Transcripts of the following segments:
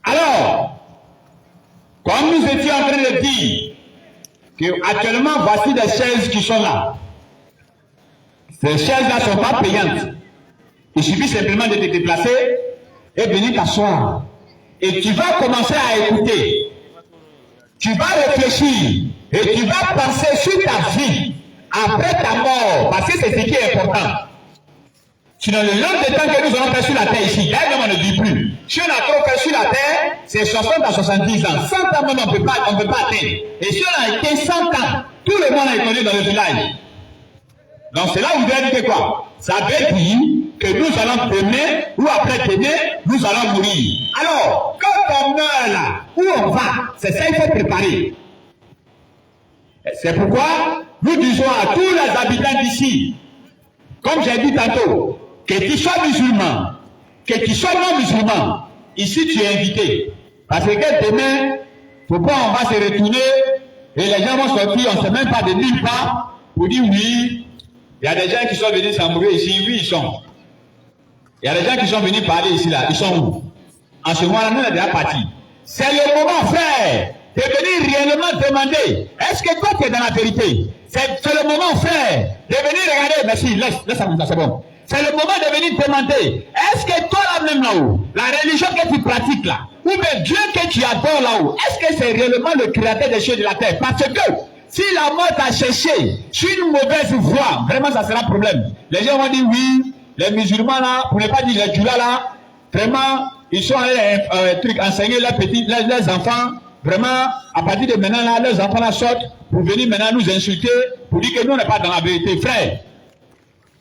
Alors, comme nous étions en train de dire qu'actuellement, voici des chaises qui sont là. Ces chaises-là ne sont pas payantes. Il suffit simplement de te déplacer et venir t'asseoir. Et tu vas commencer à écouter. Tu vas réfléchir et tu vas penser sur ta vie après ta mort. Parce que c'est ce qui est important. Sinon, le nombre de temps que nous allons faire sur la terre ici, là, on ne dit plus. Si on a trop fait sur la terre, c'est 60 à 70 ans. 100 ans même, on ne peut pas atteindre. Et si on a été 100 ans, tout le monde a écouté dans le village. Donc c'est là où vous devez dire quoi? Ça veut dire que nous allons demain ou après demain, nous allons mourir. Alors, quand on meurt là, où on va? C'est ça qu'il faut préparer. C'est pourquoi nous disons à tous les habitants d'ici, comme j'ai dit tantôt, que tu sois musulman, que tu sois non musulman, ici tu es invité. Parce que demain, faut pas on va se retourner et les gens vont sortir, on ne sait même pas de nulle part pour dire oui. Il y a des gens qui sont venus s'embrouiller ici, oui, ils sont. Il y a des gens qui sont venus parler ici, là, ils sont où? En ce moment-là, nous, on est déjà partis. C'est le moment, frère, de venir réellement demander, est-ce que toi, tu es dans la vérité? C'est le moment, frère, de venir regarder, merci, laisse ça, c'est bon. C'est le moment de venir demander, est-ce que toi, là-même, là-haut, la religion que tu pratiques, là, ou bien Dieu que tu adores, là-haut, est-ce que c'est réellement le créateur des cieux de la terre? Parce que, si la mort t'a cherché sur une mauvaise voie, vraiment ça sera un problème. Les gens vont dire oui, les musulmans là, pour ne pas dire les djoulas là, vraiment, ils sont allés enseigner leurs enfants, vraiment, à partir de maintenant là, leurs enfants là sortent pour venir maintenant nous insulter, pour dire que nous on n'est pas dans la vérité. Frère,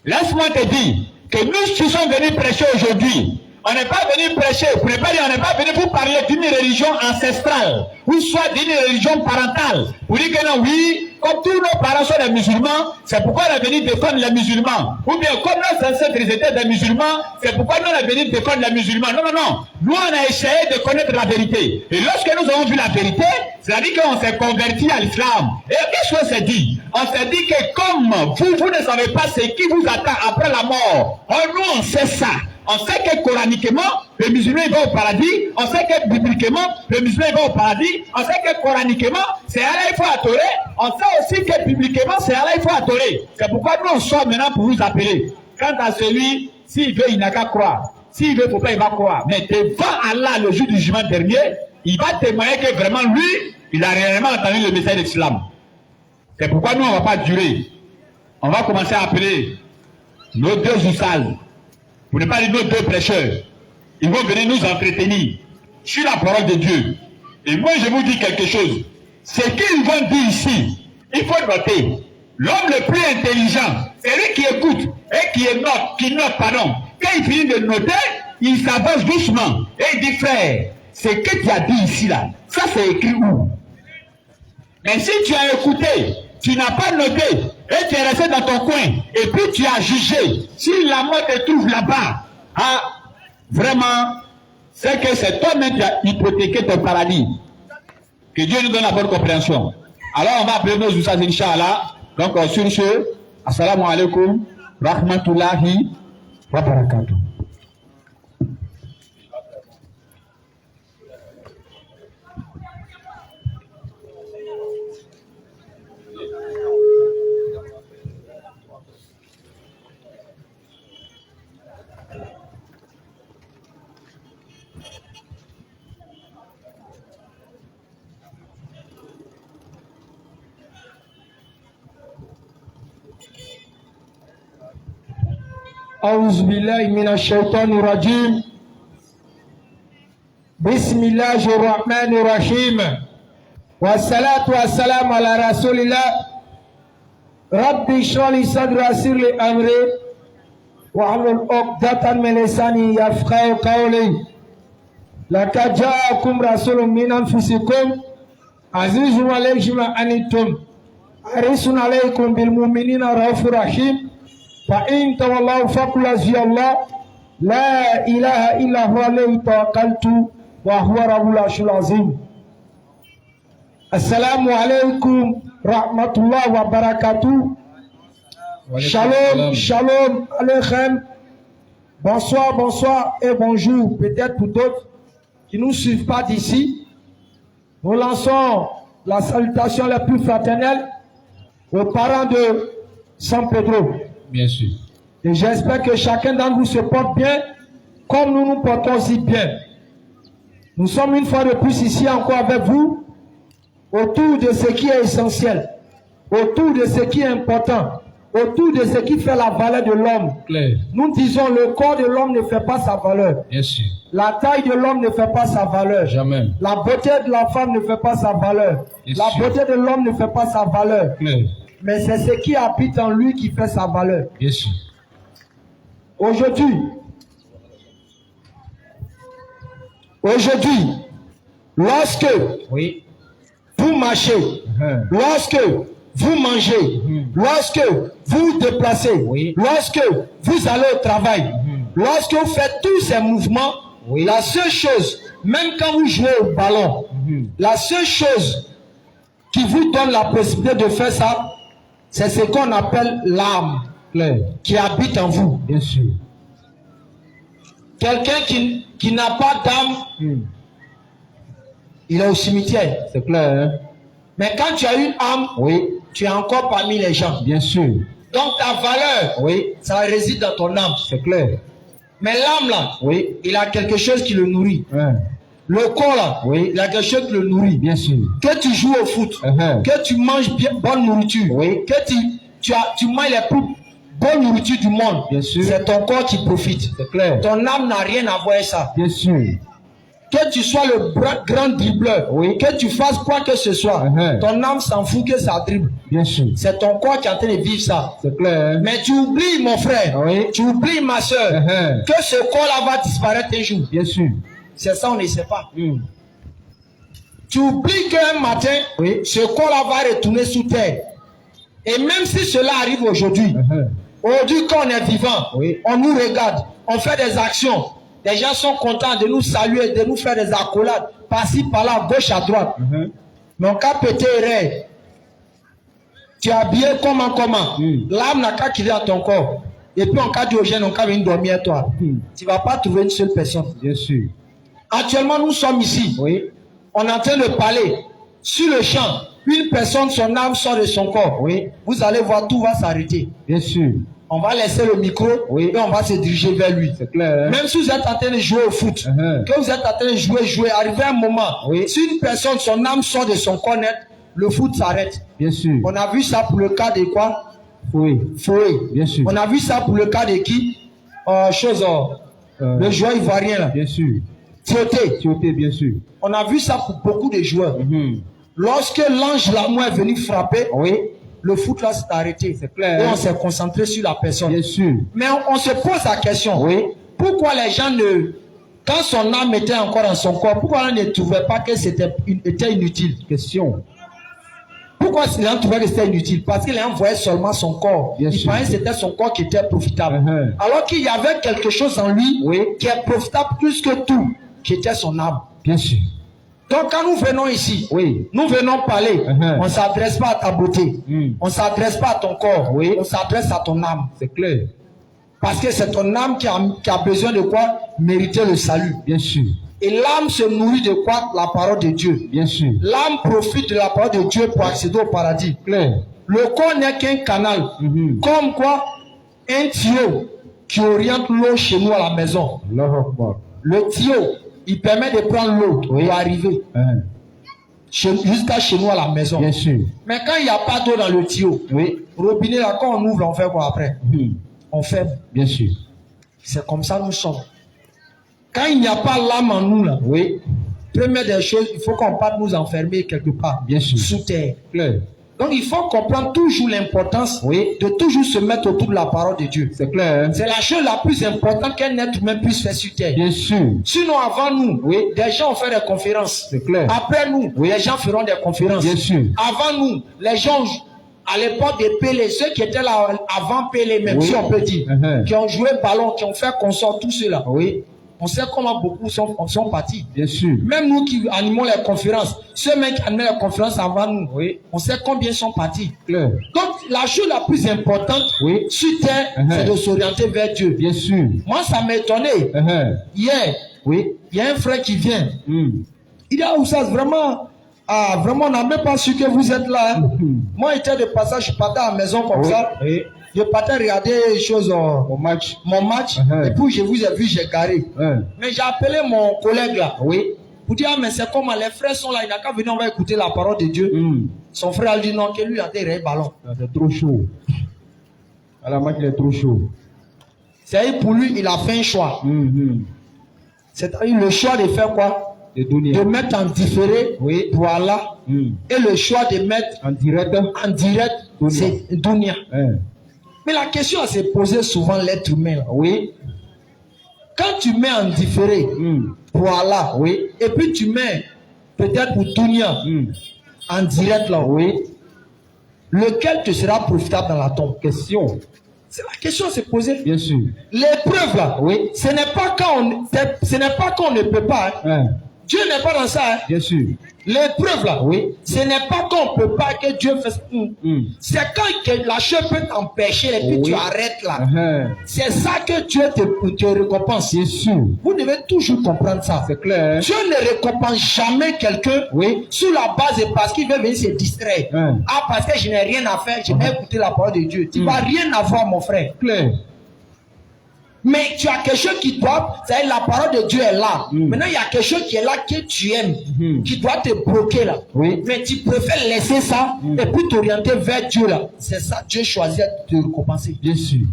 laisse-moi te dire que nous qui sommes venus prêcher aujourd'hui, on n'est pas venu prêcher, pour ne pas dire, on n'est pas venu pour parler d'une religion ancestrale, ou soit d'une religion parentale. Pour dire que non, oui, comme tous nos parents sont des musulmans, c'est pourquoi on est venu défendre les musulmans. Ou bien comme nos ancêtres étaient des musulmans, c'est pourquoi nous on est venu défendre les musulmans. Non, non, non. Nous on a essayé de connaître la vérité. Et lorsque nous avons vu la vérité, c'est-à-dire qu'on s'est converti à l'islam. Et qu'est-ce qu'on s'est dit? On s'est dit que comme vous ne savez pas ce qui vous attend après la mort, nous on sait ça. On sait que coraniquement, le musulman va au paradis. On sait que bibliquement, le musulman va au paradis. On sait que coraniquement, c'est Allah il faut adorer. On sait aussi que bibliquement, c'est Allah il faut adorer. C'est pourquoi nous on sort maintenant pour vous appeler. Quant à celui, s'il veut, il n'a qu'à croire. S'il veut, il ne faut pas, il va croire. Mais devant Allah, le jour du jugement dernier, il va témoigner que vraiment lui, il a réellement entendu le message de l'islam. C'est pourquoi nous, on ne va pas durer. On va commencer à appeler nos deux oussages. Pour ne pas dire nos deux prêcheurs, ils vont venir nous entretenir sur la parole de Dieu. Et moi, je vous dis quelque chose. Ce qu'ils vont dire ici, il faut noter. L'homme le plus intelligent, c'est lui qui écoute et qui note, pardon. Quand il finit de noter, il s'avance doucement. Et il dit, frère, ce que tu as dit ici, là, ça c'est écrit où? Mais si tu as écouté, tu n'as pas noté, et tu es resté dans ton coin, et puis tu as jugé, si la mort te trouve là-bas, ah, vraiment, c'est que c'est toi-même qui as hypothéqué ton paradis. Que Dieu nous donne la bonne compréhension. Alors on va appeler nos oussages, Inch'Allah. Donc sur ce, assalamu alaikum, rahmatullahi wa barakatuh. أعوذ بالله من الشيطان الرجيم بسم الله الرحمن الرحيم والصلاة والسلام على رسول الله رب اشرح لي صدري ويسر لي أمري واحلل عقدة من لساني يفقهوا قولي لقد جاءكم رسول من أنفسكم عزيز عليه ما عنتم حريص عليكم بالمؤمنين رؤوف رحيم فإن تولوا فقل حسبي الله لا إله إلا هو عليه توكلت وهو رب العرش العظيم. السلام عليكم ورحمة الله وبركاته. Shalom, shalom عليكم Bonsoir, bonsoir et bonjour, peut-être pour d'autres qui ne nous suivent pas d'ici. Nous lançons la salutation la plus fraternelle aux parents de San Pedro. Bien sûr. Et j'espère que chacun d'entre vous se porte bien, comme nous nous portons si bien. Nous sommes une fois de plus ici encore avec vous, autour de ce qui est essentiel, autour de ce qui est important, autour de ce qui fait la valeur de l'homme. Claire. Nous disons le corps de l'homme ne fait pas sa valeur. Bien sûr. La taille de l'homme ne fait pas sa valeur. Jamais. La beauté de la femme ne fait pas sa valeur. Bien La sûr. beauté de l'homme ne fait pas sa valeur. Claire. Mais c'est ce qui habite en lui qui fait sa valeur. Bien sûr. Aujourd'hui, lorsque Oui. vous marchez, lorsque vous mangez, lorsque vous vous déplacez, Oui. lorsque vous allez au travail, lorsque vous faites tous ces mouvements, Oui. la seule chose, même quand vous jouez au ballon, la seule chose qui vous donne la possibilité de faire ça, c'est ce qu'on appelle l'âme Claire. qui habite en vous. Bien sûr. Quelqu'un qui n'a pas d'âme, il est au cimetière. C'est clair, hein? Mais quand tu as une âme, Oui. tu es encore parmi les gens. Bien sûr. Donc ta valeur, Oui. ça réside dans ton âme. C'est clair. Mais l'âme là, Oui. il a quelque chose qui le nourrit. Hein. Le corps là, Oui. il a quelque chose qui le nourrit. Bien sûr. Que tu joues au foot, que tu manges bien, bonne nourriture, Oui. que tu manges les plus bonnes nourritures du monde, Bien sûr. c'est ton corps qui profite. C'est clair. Ton âme n'a rien à voir avec ça. Bien sûr. Que tu sois le grand dribbleur, Oui. que tu fasses quoi que ce soit, ton âme s'en fout que ça dribble. Bien sûr. C'est ton corps qui est en train de vivre ça. C'est clair, hein? Mais tu oublies, mon frère, Oui. tu oublies, ma soeur, que ce corps-là va disparaître un jour. Bien sûr. C'est ça, on ne sait pas. Tu oublies qu'un matin, Oui. ce corps-là va retourner sous terre. Et même si cela arrive aujourd'hui, aujourd'hui quand on est vivant, Oui. on nous regarde, on fait des actions. Les gens sont contents de nous saluer, de nous faire des accolades, par-ci, par-là, à gauche, à droite. Mais en cas pété rêve, tu es habillé comment. L'âme n'a qu'à quitter ton corps. Et puis en cas d'urgence, on va venir dormir toi. Tu ne vas pas trouver une seule personne. Bien sûr. Actuellement, nous sommes ici. Oui. On est en train de parler. Sur le champ, une personne, son âme sort de son corps. Oui. Vous allez voir, tout va s'arrêter. Bien sûr. On va laisser le micro Oui. et on va se diriger vers lui. C'est clair, hein? Même si vous êtes en train de jouer au foot, que vous êtes en train de jouer, arrivé un moment, Oui. si une personne, son âme sort de son corps net, le foot s'arrête. Bien sûr. On a vu ça pour le cas de quoi? Oui. Foué. Bien sûr. On a vu ça pour le cas de qui? Le joueur ivoirien là. Bien sûr. Tioté. Tioté, bien sûr. On a vu ça pour beaucoup de joueurs. Lorsque l'ange l'amour est venu frapper, Oui. le foot là s'est arrêté. C'est clair. Et on s'est concentré sur la personne. Bien sûr. Mais on se pose la question. Oui. Pourquoi les gens quand son âme était encore dans son corps, pourquoi on ne trouvait pas que était inutile? Question. Pourquoi les gens trouvaient que c'était inutile? Parce que les gens voyaient seulement son corps. Bien Ils sûr. pensaient que c'était son corps qui était profitable. Alors qu'il y avait quelque chose en lui Oui. qui est profitable plus que tout, qui était son âme. Bien sûr. Donc quand nous venons ici, Oui. nous venons parler, on ne s'adresse pas à ta beauté, on ne s'adresse pas à ton corps, Oui. on s'adresse à ton âme. C'est clair. Parce que c'est ton âme qui a besoin de quoi? Mériter le salut. Bien sûr. Et l'âme se nourrit de quoi? La parole de Dieu. Bien sûr. L'âme profite de la parole de Dieu pour accéder au paradis. Clair. Le corps n'est qu'un canal. Comme quoi? Un tuyau qui oriente l'eau chez nous à la maison. Allahu Akbar. Le tuyau, il permet de prendre l'eau pour arriver jusqu'à chez nous à la maison. Bien sûr. Mais quand il n'y a pas d'eau dans le tuyau, Oui. robinet là, quand on ouvre, on fait quoi après? On ferme. Bien sûr. C'est comme ça nous sommes. Quand il n'y a pas l'âme en nous là, Oui. première des choses, il faut qu'on parte nous enfermer quelque part. Bien sûr. Sous terre. Clair. Donc il faut comprendre toujours l'importance de toujours se mettre autour de la parole de Dieu. C'est clair. C'est la chose la plus importante qu'un être humain puisse faire sur terre. Bien sûr. Sinon, avant nous, des gens ont fait des conférences. C'est clair. Après nous, les gens feront des conférences. Bien sûr. Avant nous, les gens, à l'époque des Pélé, ceux qui étaient là avant Pélé même, si on peut dire, qui ont joué ballon, qui ont fait consort, tout cela. Oui. On sait comment beaucoup sont partis. Bien sûr. Même nous qui animons les conférences, ceux mêmes qui animent les conférences avant nous, Oui. on sait combien sont partis. Clair. Donc, la chose la plus importante Oui. sur terre, c'est de s'orienter vers Dieu. Bien sûr. Moi, ça m'a étonné. Hier, Oui. il y a un frère qui vient. Il dit, ah, Oussaz, vraiment, on n'a même pas su que vous êtes là. Hein. Moi, j'étais de passage, je partais à la maison comme ça. Oui. Je partais regarder les choses, mon match. Et puis, je vous ai vu, j'ai garé. Mais j'ai appelé mon collègue là. Oui. Pour dire, ah, mais c'est comment les frères sont là, il n'a qu'à venir, on va écouter la parole de Dieu. Son frère a dit non, que lui a tiré le ballon. C'est trop chaud. À la match, il est trop chaud. C'est pour lui, il a fait un choix. C'est-à-dire le choix de faire quoi? De mettre en différé pour Allah. Et le choix de mettre en direct, c'est Dunia. Mais la question à se poser souvent l'être humain. Là. Oui. Quand tu mets en différé pour Allah, et puis tu mets peut-être pour Dunia en direct là, lequel te sera profitable dans la tombe? Question. C'est la question à se poser. Bien sûr. L'épreuve là, ce n'est pas quand on ne peut pas. Dieu n'est pas dans ça. Hein. Bien sûr. L'épreuve là, ce n'est pas qu'on ne peut pas que Dieu fasse. C'est quand la chose peut t'empêcher et puis tu arrêtes là. C'est ça que Dieu te récompense. Bien sûr. Vous devez toujours comprendre ça. C'est clair. Dieu ne récompense jamais quelqu'un sur la base de parce qu'il veut venir se distraire. Ah, parce que je n'ai rien à faire, je vais écouter la parole de Dieu. Tu ne vas rien avoir, mon frère. Clair. Mais tu as quelque chose qui doit, c'est-à-dire la parole de Dieu est là. Maintenant, il y a quelque chose qui est là que tu aimes, qui doit te bloquer là. Mais tu préfères laisser ça et puis t'orienter vers Dieu là. C'est ça, Dieu choisit de te récompenser. Bien sûr.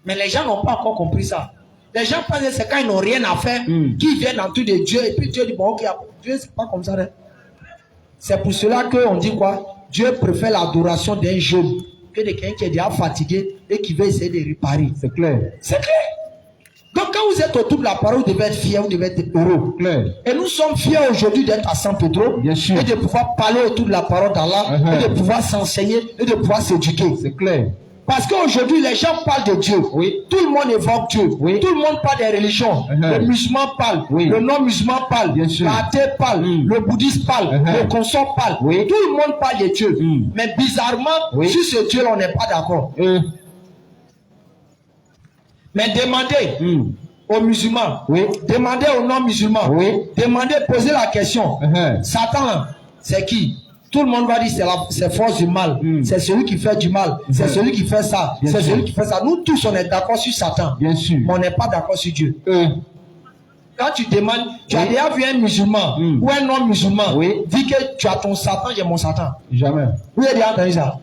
Mais les gens n'ont pas encore compris ça. Les gens pensent que c'est quand ils n'ont rien à faire, qu'ils viennent en tout de Dieu et puis Dieu dit bon, ok, Dieu c'est pas comme ça. Hein. C'est pour cela qu'on dit quoi? Dieu préfère l'adoration d'un jeune que de quelqu'un qui est déjà fatigué et qui veut essayer de réparer. C'est clair. C'est clair. Donc quand vous êtes autour de la parole, vous devez être fiers, vous devez être heureux. Clair. Et nous sommes fiers aujourd'hui d'être à San Pedro. Bien sûr. Et de pouvoir parler autour de la parole d'Allah. Et de pouvoir s'enseigner et de pouvoir s'éduquer. C'est clair. Parce qu'aujourd'hui, les gens parlent de Dieu. Tout le monde évoque Dieu. Tout le monde parle des religions. Les musulmans parlent. Le non-musulman parle. L'athée parle. Le bouddhiste parle. Le consort parle. Tout le monde parle de Dieu. Mais bizarrement, sur ce Dieu-là, on n'est pas d'accord. Mais demandez aux musulmans, demandez aux non-musulmans, demandez, posez la question. Satan, c'est qui? Tout le monde va dire c'est force du mal. C'est celui qui fait du mal. C'est celui qui fait ça. C'est celui qui fait ça. Nous tous, on est d'accord sur Satan. Bien sûr. Mais on n'est pas d'accord sur Dieu. Quand tu demandes, tu as déjà vu un musulman ou un non-musulman dit que tu as ton Satan, j'ai mon Satan. Jamais. Vous avez déjà entendu ça?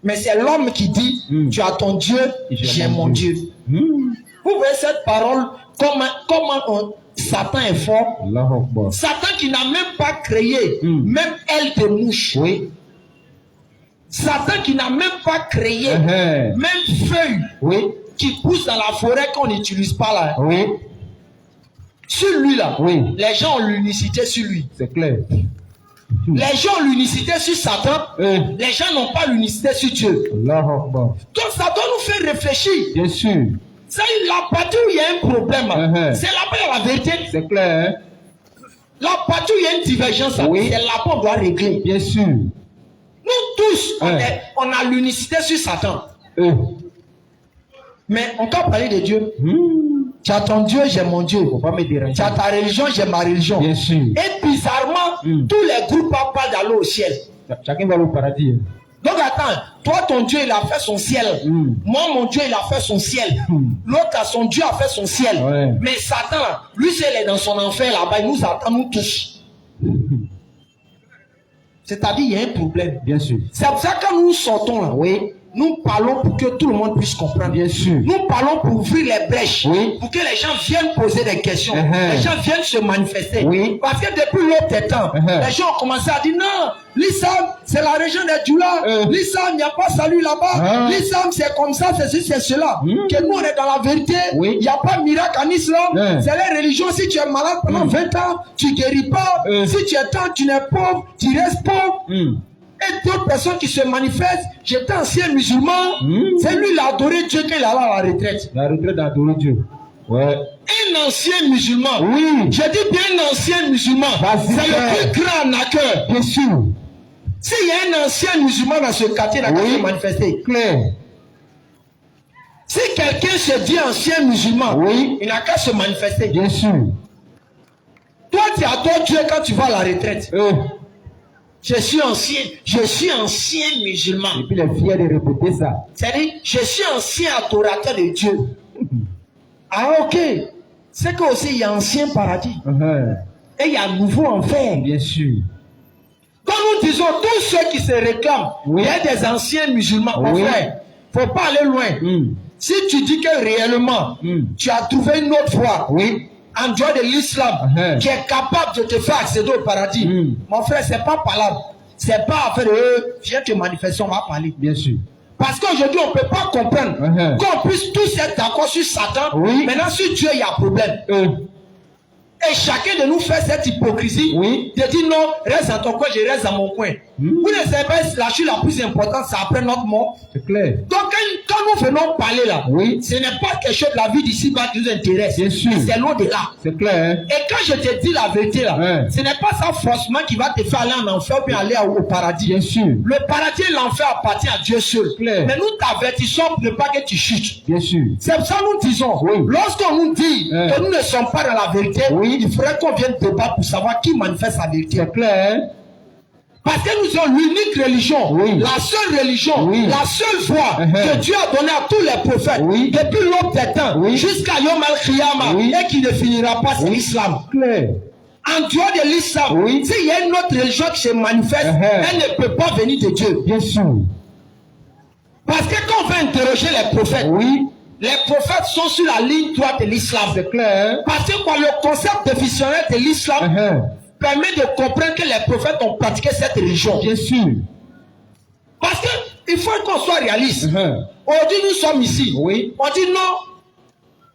Mais c'est l'homme qui dit tu as ton Dieu, j'ai mon Dieu. Vous voyez cette parole, comment Satan est fort. Satan qui n'a même pas créé même aile de mouche. Satan qui n'a même pas créé même feuille qui pousse dans la forêt qu'on n'utilise pas là. Sur lui là, les gens ont l'unicité sur lui. C'est clair. Les gens ont l'unicité sur Satan, les gens n'ont pas l'unicité sur Dieu. Donc ça doit nous faire réfléchir. Bien sûr. C'est la partie où il y a un problème. C'est là-bas il y a la vérité. C'est clair. La partie où il y a une divergence, c'est là-bas qu'on doit régler. Bien sûr. Nous tous, on a l'unicité sur Satan. Mais on peut parler de Dieu. Tu as ton Dieu, j'ai mon Dieu. Tu as ta religion, j'ai ma religion. Bien sûr. Et bizarrement, tous les groupes parlent d'aller au ciel. Chacun va au paradis. Donc attends, toi ton Dieu il a fait son ciel. Moi mon Dieu il a fait son ciel. L'autre son Dieu a fait son ciel. Mais Satan, lui il est dans son enfer là-bas, il nous attend nous tous. C'est-à-dire il y a un problème. Bien sûr. C'est pour ça que quand nous sortons là, nous parlons pour que tout le monde puisse comprendre. Bien sûr. Nous parlons pour ouvrir les brèches. Pour que les gens viennent poser des questions. Les gens viennent se manifester. Parce que depuis l'autre temps, les gens ont commencé à dire non, l'islam, c'est la région des Djoula. L'islam, il n'y a pas salut là-bas. L'islam, c'est comme ça, c'est ceci, c'est cela. Que nous, on est dans la vérité. Il n'y a pas de miracle en islam. C'est les religions. Si tu es malade pendant 20 ans, tu ne guéris pas. Si tu es temps, tu n'es pauvre, tu restes pauvre. Et d'autres personnes qui se manifestent, j'étais ancien musulman, c'est lui il a adoré Dieu quand il allait à la retraite. La retraite a adoré Dieu. Ouais. Un ancien musulman. Oui. Je dis bien un ancien musulman. Vas-y, C'est frère. le plus grand arnaqueur. Bien sûr. S'il y a un ancien musulman dans ce quartier, il n'a qu'à se manifester. Clair. Si quelqu'un se dit ancien musulman, Oui. il n'a qu'à se manifester. Bien sûr. Toi, tu adores Dieu quand tu vas à la retraite. Je suis ancien musulman. Et puis il est fier de répéter ça. C'est-à-dire, je suis ancien adorateur de Dieu. Ah, ok. C'est que aussi il y a ancien paradis. Et il y a nouveau enfer. Bien sûr. Quand nous disons tous ceux qui se réclament, Oui. il y a des anciens musulmans. Mon Oui. frère, faut pas aller loin. Si tu dis que réellement, tu as trouvé une autre voie, Oui. en dehors de l'islam, qui est capable de te faire accéder au paradis, mon frère, c'est pas parlable. C'est pas affaire de viens te manifester, on va parler. Bien sûr. Parce qu'aujourd'hui, on ne peut pas comprendre qu'on puisse tous être d'accord sur Satan. Oui. Maintenant, sur Dieu, il y a problème. Et chacun de nous fait cette hypocrisie Oui. de dire non, reste dans ton coin, je reste dans mon coin. Vous ne savez pas, la chose la plus importante, c'est après notre mort. C'est clair. Donc, quand nous venons parler là, Oui. ce n'est pas quelque chose de la vie d'ici-bas qui nous intéresse. Bien sûr. C'est l'au-delà. C'est clair. Et quand je te dis la vérité là, ce n'est pas ça forcément qui va te faire aller en enfer ou bien aller au paradis. Bien sûr. Le paradis et l'enfer appartient à Dieu seul. Clair. Mais nous t'avertissons pour ne pas que tu chutes. Bien sûr. C'est pour ça que nous disons, lorsqu'on nous dit que nous ne sommes pas dans la vérité, il faudrait qu'on vienne débattre pour savoir qui manifeste la vérité. C'est clair. Parce que nous sommes l'unique religion, la seule religion, la seule voie que Dieu a donnée à tous les prophètes depuis l'aube des temps jusqu'à Yom al-Qiyamah et qui ne finira pas, c'est l'islam. Clair. En dehors de l'islam, s'il y a une autre religion qui se manifeste, elle ne peut pas venir de Dieu. Bien sûr. Parce que quand on va interroger les prophètes, les prophètes sont sur la ligne droite de l'islam. C'est clair. Parce que quoi, le concept définitionnel de l'islam permet de comprendre que les prophètes ont pratiqué cette religion. Bien sûr. Parce que il faut qu'on soit réaliste. Aujourd'hui, nous sommes ici. On dit non,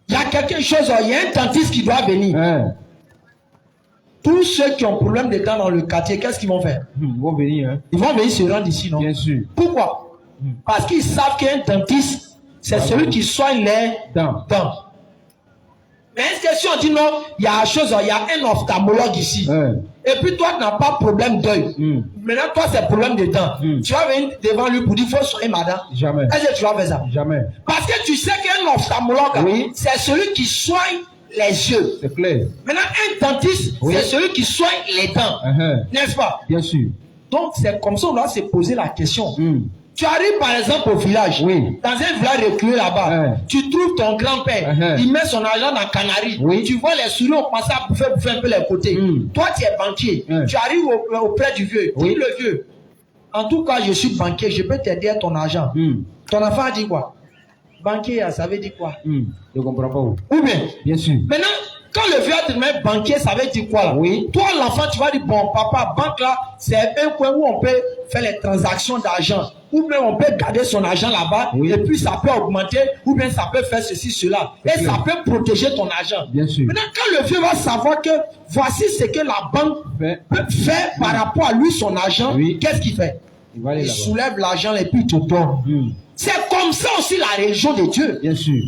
il y a quelque chose, il y a un dentiste qui doit venir. Tous ceux qui ont problème de dents dans le quartier, qu'est-ce qu'ils vont faire? Ils vont venir. Ils vont venir se rendre ici, non? Bien sûr. Pourquoi? Parce qu'ils savent qu'un dentiste, c'est celui qui soigne les dents. Mais est-ce que si on dit non, il y a un ophtalmologue ici. Et puis toi, tu n'as pas de problème d'œil. Maintenant, toi, c'est problème de dents. Tu vas venir devant lui pour dire, il faut soigner ma dent. Jamais. Est-ce que tu vas faire ça? Jamais. Parce que tu sais qu'un ophtalmologue, c'est celui qui soigne les yeux. C'est clair. Maintenant, un dentiste, c'est celui qui soigne les dents. N'est-ce pas? Bien sûr. Donc, c'est comme ça qu'on doit se poser la question. Tu arrives par exemple au village, dans un village reculé là-bas, tu trouves ton grand-père, il met son argent dans Canary, tu vois les souris ont commencé à bouffer un peu les côtés. Toi tu es banquier, tu arrives auprès du vieux, dis le vieux, en tout cas je suis banquier, je peux t'aider à ton argent. Ton enfant a dit quoi? Banquier, ça veut dire quoi? Je ne comprends pas. Ou bien sûr. Maintenant, quand le vieux te met banquier, ça veut dire quoi là? Toi l'enfant, tu vas dire, bon papa, banque là, c'est un coin où on peut faire les transactions d'argent. Ou bien on peut garder son argent là-bas, et puis ça peut augmenter, ou bien ça peut faire ceci, cela. Et ça peut protéger ton argent. Bien sûr. Maintenant, quand le vieux va savoir que voici ce que la banque peut faire par rapport à lui, son argent, qu'est-ce qu'il fait? Il soulève l'argent et puis il te donne. C'est comme ça aussi la religion de Dieu. Bien sûr.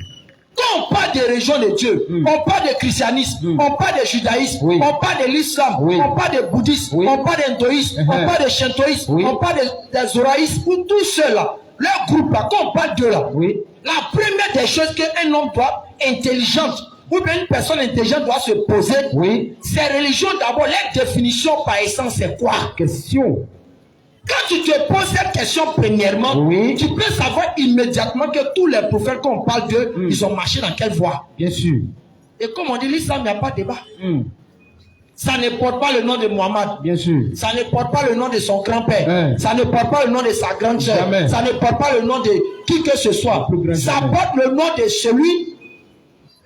Quand on parle de religion de Dieu, on parle de christianisme, on parle de judaïsme, on parle de l'islam, on parle de bouddhisme, on parle d'hindouisme, on parle de shintoïsme, on parle de zoroïsme, ou tout cela, leur groupe là, quand on parle de là, la première des choses qu'un homme doit, intelligente, ou bien une personne intelligente doit se poser, ces religions d'abord, leur définition par essence, c'est quoi? Question. Quand tu te poses cette question premièrement, tu peux savoir immédiatement que tous les prophètes, quand on parle d'eux, ils ont marché dans quelle voie? Bien sûr. Et comme on dit, l'islam, il n'y a pas de débat. Ça ne porte pas le nom de Mohammed. Bien sûr. Ça ne porte pas le nom de son grand-père. Ça ne porte pas le nom de sa grande sœur. Ça ne porte pas le nom de qui que ce soit. Ça porte le nom de celui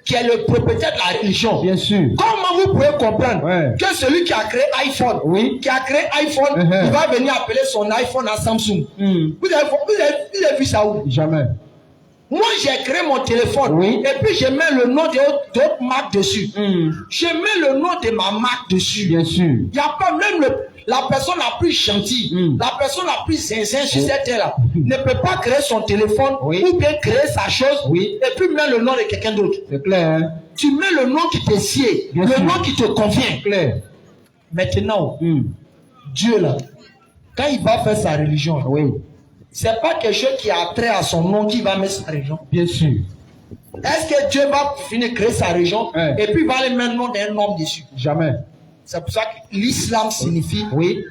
qui est le propriétaire de la religion. Bien sûr. Comment vous pouvez comprendre que celui qui a créé iPhone, il va venir appeler son iPhone à Samsung? Vous avez vu ça où? Jamais. Moi, j'ai créé mon téléphone et puis je mets le nom d'autres marques dessus. Je mets le nom de ma marque dessus. Bien sûr. Il n'y a pas même la personne la plus gentille, la personne la plus zinzin sur cette terre-là, ne peut pas créer son téléphone ou bien créer sa chose et puis mettre le nom de quelqu'un d'autre. C'est clair. Hein? Tu mets le nom qui te sied, le nom qui te convient. Clair. Maintenant, Dieu là, quand il va faire sa religion, c'est pas quelque chose qui a trait à son nom qui va mettre sa religion. Bien sûr. Est-ce que Dieu va finir de créer sa religion et puis va aller mettre le nom d'un homme dessus? Jamais. C'est pour ça que l'islam signifie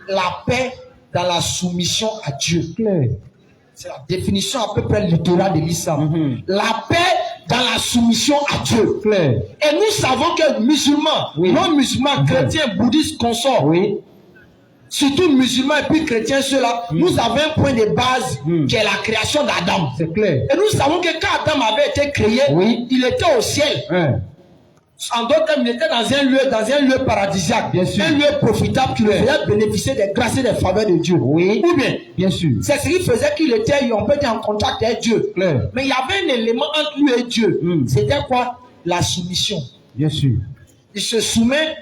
la paix dans la soumission à Dieu. Clair. C'est la définition à peu près littérale de l'islam. La paix dans la soumission à Dieu. Clair. Et nous savons que musulmans, non-musulmans, chrétiens, bouddhistes, consorts, surtout musulmans et puis chrétiens, ceux-là, nous avons un point de base qui est la création d'Adam. C'est clair. Et nous savons que quand Adam avait été créé, il était au ciel. En d'autres termes, il était dans un lieu paradisiaque, un lieu profitable qui le faisait bénéficier des grâces et des faveurs de Dieu. Ou bien, sûr. C'est ce qui faisait qu'il était, on peut dire, en contact avec Dieu. Mais il y avait un élément entre lui et Dieu. C'était quoi? La soumission. Bien sûr. Il se soumet,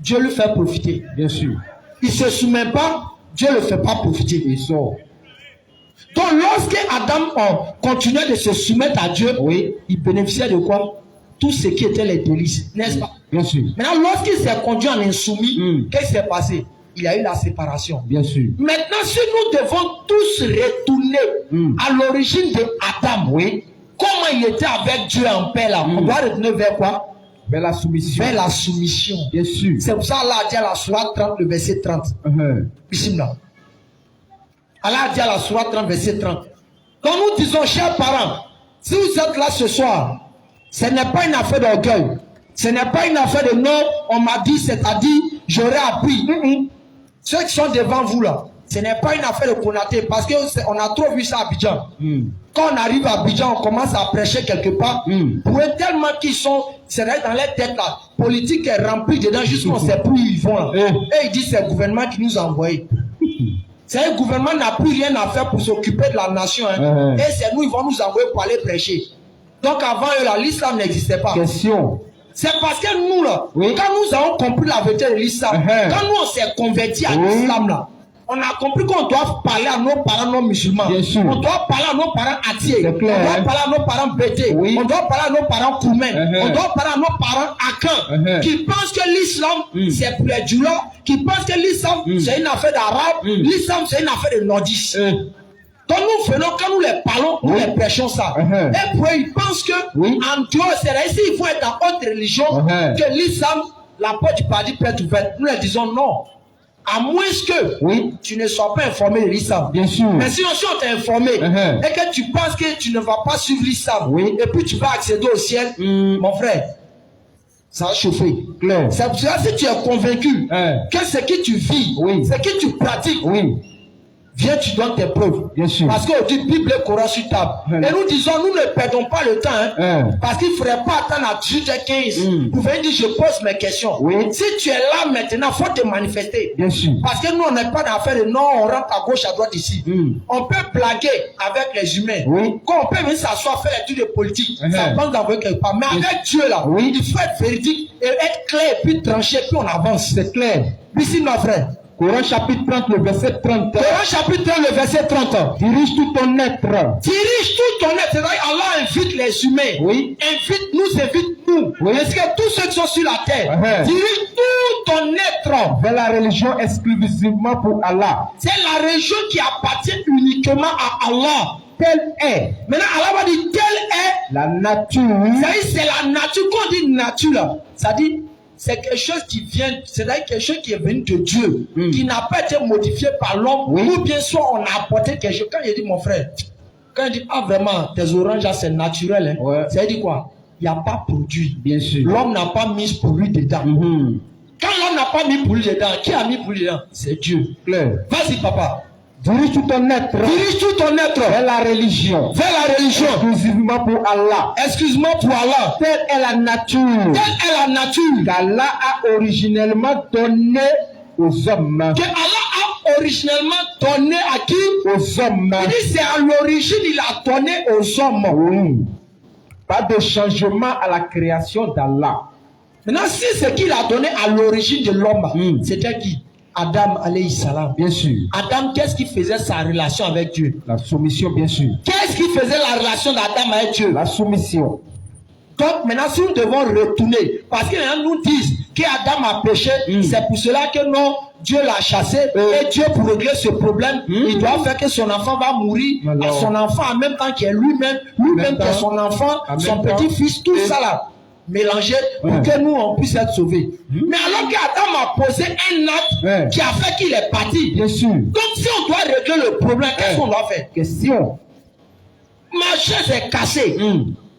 Dieu lui fait profiter. Bien sûr. Il ne se soumet pas, Dieu ne le fait pas profiter. Il sort. Donc, lorsque Adam continuait de se soumettre à Dieu, il bénéficiait de quoi? Tout ce qui était les délices, n'est-ce pas? Bien sûr. Maintenant, lorsqu'il s'est conduit en insoumis, qu'est-ce qui s'est passé? Il y a eu la séparation. Bien sûr. Maintenant, si nous devons tous retourner à l'origine de Adam, comment il était avec Dieu en paix là, on doit retourner vers quoi? Vers la soumission. Vers la soumission. Bien sûr. C'est pour ça Allah a dit à la sourate 30, le verset 30. Bismillah. Allah a dit à la sourate 30, verset 30. Donc nous disons, chers parents, si vous êtes là ce soir, ce n'est pas une affaire d'orgueil. Ce n'est pas une affaire de non, on m'a dit, c'est-à-dire, j'aurais appris. Ceux qui sont devant vous là, ce n'est pas une affaire de Konaté, parce qu'on a trop vu ça à Abidjan. Quand on arrive à Abidjan, on commence à prêcher quelque part. Pour eux, tellement qu'ils sont, c'est vrai, dans leur tête là, politique est remplie dedans, jusqu'on ne sait plus où ils vont là. Et ils disent, c'est le gouvernement qui nous a envoyés. C'est le gouvernement n'a plus rien à faire pour s'occuper de la nation. Et c'est nous, ils vont nous envoyer pour aller prêcher. Donc avant eux là, l'islam n'existait pas. Question. C'est parce que nous là, quand nous avons compris la vérité de l'islam, quand nous on s'est convertis à l'islam là, on a compris qu'on doit parler à nos parents non musulmans. Bien sûr. On doit parler à nos parents athées. On doit parler à nos parents bêtés. On doit parler à nos parents koumen. On doit parler à nos parents akans. Qui pensent que l'islam c'est pour les djoulas. Qui pensent que l'islam c'est une affaire d'arabe. L'islam c'est une affaire de nordistes. Donc nous venons, quand nous les parlons, nous les prêchons ça. Et puis ils pensent que en dehors, c'est là ici, il faut être dans autre religion que l'islam, la porte du paradis peut être ouverte. Nous leur disons non. À moins que tu ne sois pas informé de l'islam. Bien sûr. Mais sinon, si on t'a informé et que tu penses que tu ne vas pas suivre l'islam et puis tu vas accéder au ciel, mon frère, ça va chauffer. C'est pour ça que si tu es convaincu que ce que tu vis, ce que tu pratiques, viens, tu donnes tes preuves. Bien sûr. Parce qu'on dit Bible et Coran sur table. Et nous disons, nous ne perdons pas le temps. Parce qu'il ne faudrait pas attendre à 18h15 pour venir dire, je pose mes questions. Si tu es là maintenant, il faut te manifester. Bien sûr. Parce que nous, on n'est pas dans l'affaire de non, on rentre à gauche, à droite ici. On peut blaguer avec les humains. Quand on peut venir s'asseoir, faire l'étude de politique, ça pense d'envoyer quelque part. Mais avec Dieu là, il faut être véridique et être clair, et puis trancher, puis on avance. C'est clair. Ici, mon frère. Coran chapitre 30, le verset 30. Coran chapitre 30, le verset 30. Dirige tout ton être. Dirige tout ton être. C'est-à-dire Allah invite les humains. Invite nous. Est-ce que tous ceux qui sont sur la terre, dirige tout ton être vers la religion exclusivement pour Allah. C'est la religion qui appartient uniquement à Allah. Telle est. Maintenant, Allah va dire, telle est la nature. C'est la nature. Quand on dit nature là, ça dit c'est quelque chose qui vient, c'est-à-dire quelque chose qui est venu de Dieu, qui n'a pas été modifié par l'homme, ou bien soit on a apporté quelque chose. Quand il dit mon frère, quand il dit vraiment tes oranges là c'est naturel, ça veut dire quoi? Il n'y a pas produit. Bien sûr. L'homme n'a pas mis pour lui dedans. Quand l'homme n'a pas mis pour lui dedans, qui a mis pour lui dedans? C'est Dieu. Claire. Vas-y papa. Dirige tout ton être. Dirige tout ton être vers la religion. Vers la religion. Exclusivement pour Allah. Excuse-moi pour Allah. Telle est la nature. Telle est la nature qu'Allah a originellement donné aux hommes. Que Allah a originellement donné à qui? Aux hommes. Il dit c'est à l'origine il a donné aux hommes. Oui. Pas de changement à la création d'Allah. Maintenant si ce qu'il a donné à l'origine de l'homme, c'était qui? Adam alayhi salam. Bien sûr. Adam, qu'est-ce qui faisait sa relation avec Dieu? La soumission, bien sûr. Qu'est-ce qui faisait la relation d'Adam avec Dieu? La soumission. Donc maintenant, si nous devons retourner, parce que maintenant nous disent qu'Adam a péché, c'est pour cela que non, Dieu l'a chassé, et Dieu, pour régler ce problème, il doit faire que son enfant va mourir, et son enfant en même temps qu'il est lui-même qui est son enfant, son petit-fils, tout ça là, mélangé pour que nous on puisse être sauvés. Mais alors qu'Adam a posé un acte qui a fait qu'il est parti. Bien sûr. Donc si on doit régler le problème, qu'est-ce qu'on doit faire? Question. Ma chaise est cassée.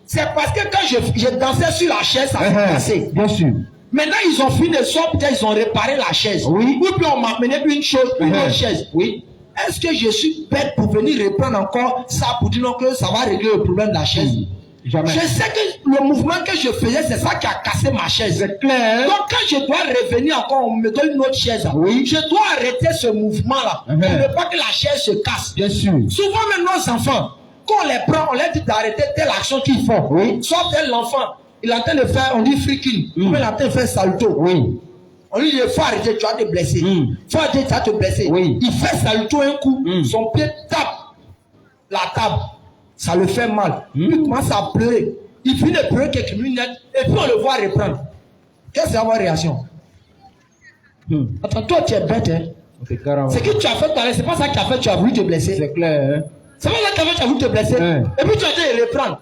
C'est parce que quand je dansais sur la chaise, ça s'est cassé. Bien sûr. Maintenant, ils ont fini de sortir, peut-être ils ont réparé la chaise. Oui. Ou bien on m'a amené une chose, une autre chaise. Oui. Est-ce que je suis bête pour venir reprendre encore ça pour dire non que ça va régler le problème de la chaise? Jamais. Je sais que le mouvement que je faisais, c'est ça qui a cassé ma chaise. C'est clair. Donc quand je dois revenir encore, on me donne une autre chaise. Oui. Je dois arrêter ce mouvement-là pour ne pas que la chaise se casse. Bien sûr. Souvent, même nos enfants, quand on les prend, on leur dit d'arrêter telle action qu'ils font. Oui. Soit tel l'enfant, il est en train de faire, on dit freaking, ou il est en train de faire salto. Oui. On lui dit, il faut arrêter, tu vas te blesser. Il faut arrêter, tu vas te blesser. Oui. Il fait salto un coup, son pied tape la table. Ça le fait mal. Il commence à pleurer. Il finit de pleurer quelques minutes et puis on le voit reprendre. Qu'est-ce que c'est votre réaction? Attends, toi tu es bête, hein? C'est que tu as fait, c'est pas ça que tu as fait, tu as voulu te blesser. C'est clair, hein? C'est pas ça que tu as voulu te blesser. Et puis tu as dit reprendre.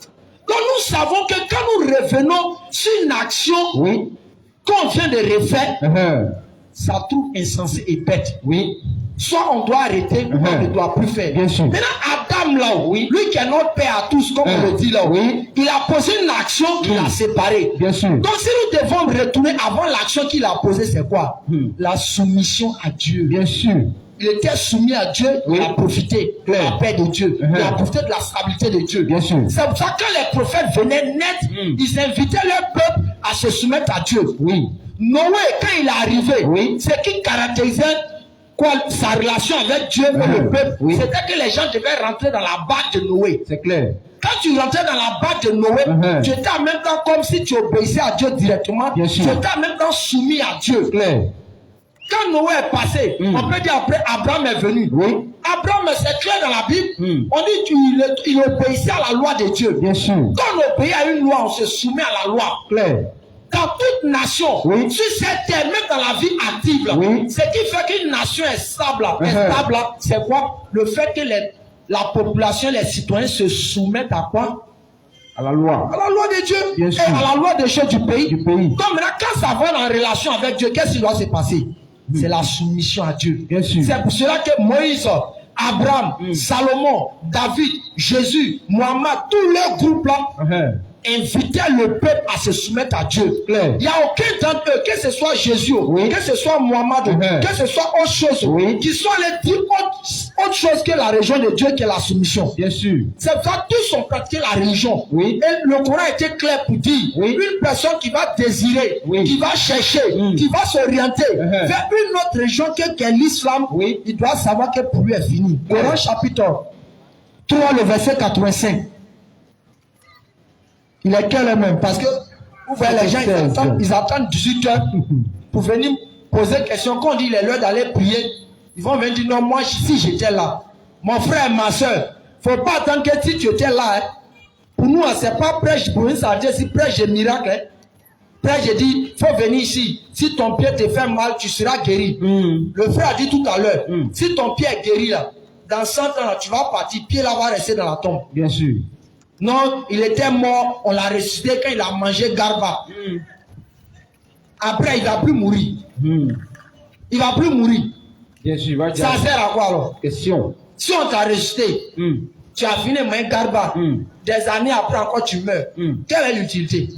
Donc nous savons que quand nous revenons sur une action qu'on vient de refaire, ça trouve insensé et bête. Oui. Soit on doit arrêter, ou on ne doit plus faire. Bien sûr. Maintenant, Adam là, lui qui est notre père à tous, comme on le dit là, il a posé une action qui l'a séparé. Bien sûr. Donc si nous devons retourner avant l'action qu'il a posée, c'est quoi? La soumission à Dieu. Bien sûr. Il était soumis à Dieu, il a profité de la paix de Dieu, il a profité de la stabilité de Dieu. Bien sûr. C'est pour ça que quand les prophètes venaient net, ils invitaient leur peuple à se soumettre à Dieu. Oui. Noé, quand il est arrivé, ce qui caractérisait sa relation avec Dieu et le peuple, c'était que les gens devaient rentrer dans la barque de Noé. C'est clair. Quand tu rentrais dans la barque de Noé, tu étais en même temps comme si tu obéissais à Dieu directement. Bien sûr. Tu étais en même temps soumis à Dieu. Clair. Quand Noé est passé, on peut dire après Abraham est venu. Oui. Abraham, c'est clair dans la Bible. On dit qu'il obéissait à la loi de Dieu. Bien sûr. Quand on obéit à une loi, on se soumet à la loi. Clair. Dans toute nation, sur cette terre, même dans la vie active, ce qui fait qu'une nation est stable, c'est quoi? Le fait que la population, les citoyens se soumettent à quoi? À la loi. À la loi de Dieu. Bien sûr. Et à la loi des choses du pays. Du pays. Donc maintenant, quand ça va en relation avec Dieu, qu'est-ce qui doit se passer? C'est la soumission à Dieu. Bien sûr. C'est pour cela que Moïse, Abraham, Salomon, David, Jésus, Mohammed, tous leurs groupes là, invitaient le peuple à se soumettre à Dieu. Il n'y a aucun d'entre eux, que ce soit Jésus, que ce soit Mohammed, que ce soit autre chose, qui soit allés dire autre chose que la religion de Dieu, qui est la soumission. Bien sûr. C'est pour ça que tous ont pratiqué la religion. Et le Coran était clair pour dire une personne qui va désirer, qui va chercher, qui va s'orienter vers une autre religion que l'islam, il doit savoir que pour lui est fini. Coran chapitre 3, le verset 85. Il est quel même? Parce que vous voyez les gens, ils attendent 18 heures pour venir poser question. Quand on dit il est l'heure d'aller prier, ils vont venir dire non, moi si j'étais là, mon frère, ma soeur, faut pas attendre que si tu étais là, pour nous, c'est pas prêche pour une santé, c'est prêche de miracle. Prêche, je dis, faut venir ici. Si ton pied te fait mal, tu seras guéri. Le frère a dit tout à l'heure, si ton pied est guéri là, dans 100 ans, là, tu vas partir, pied là va rester dans la tombe. Bien sûr. Non, il était mort, on l'a ressuscité quand il a mangé garba. Après, il ne va plus mourir. Il ne va plus mourir. Bien sûr, ça sert à quoi alors? Question. Si on t'a ressuscité, tu as fini de manger garba, des années après encore tu meurs. Quelle est l'utilité?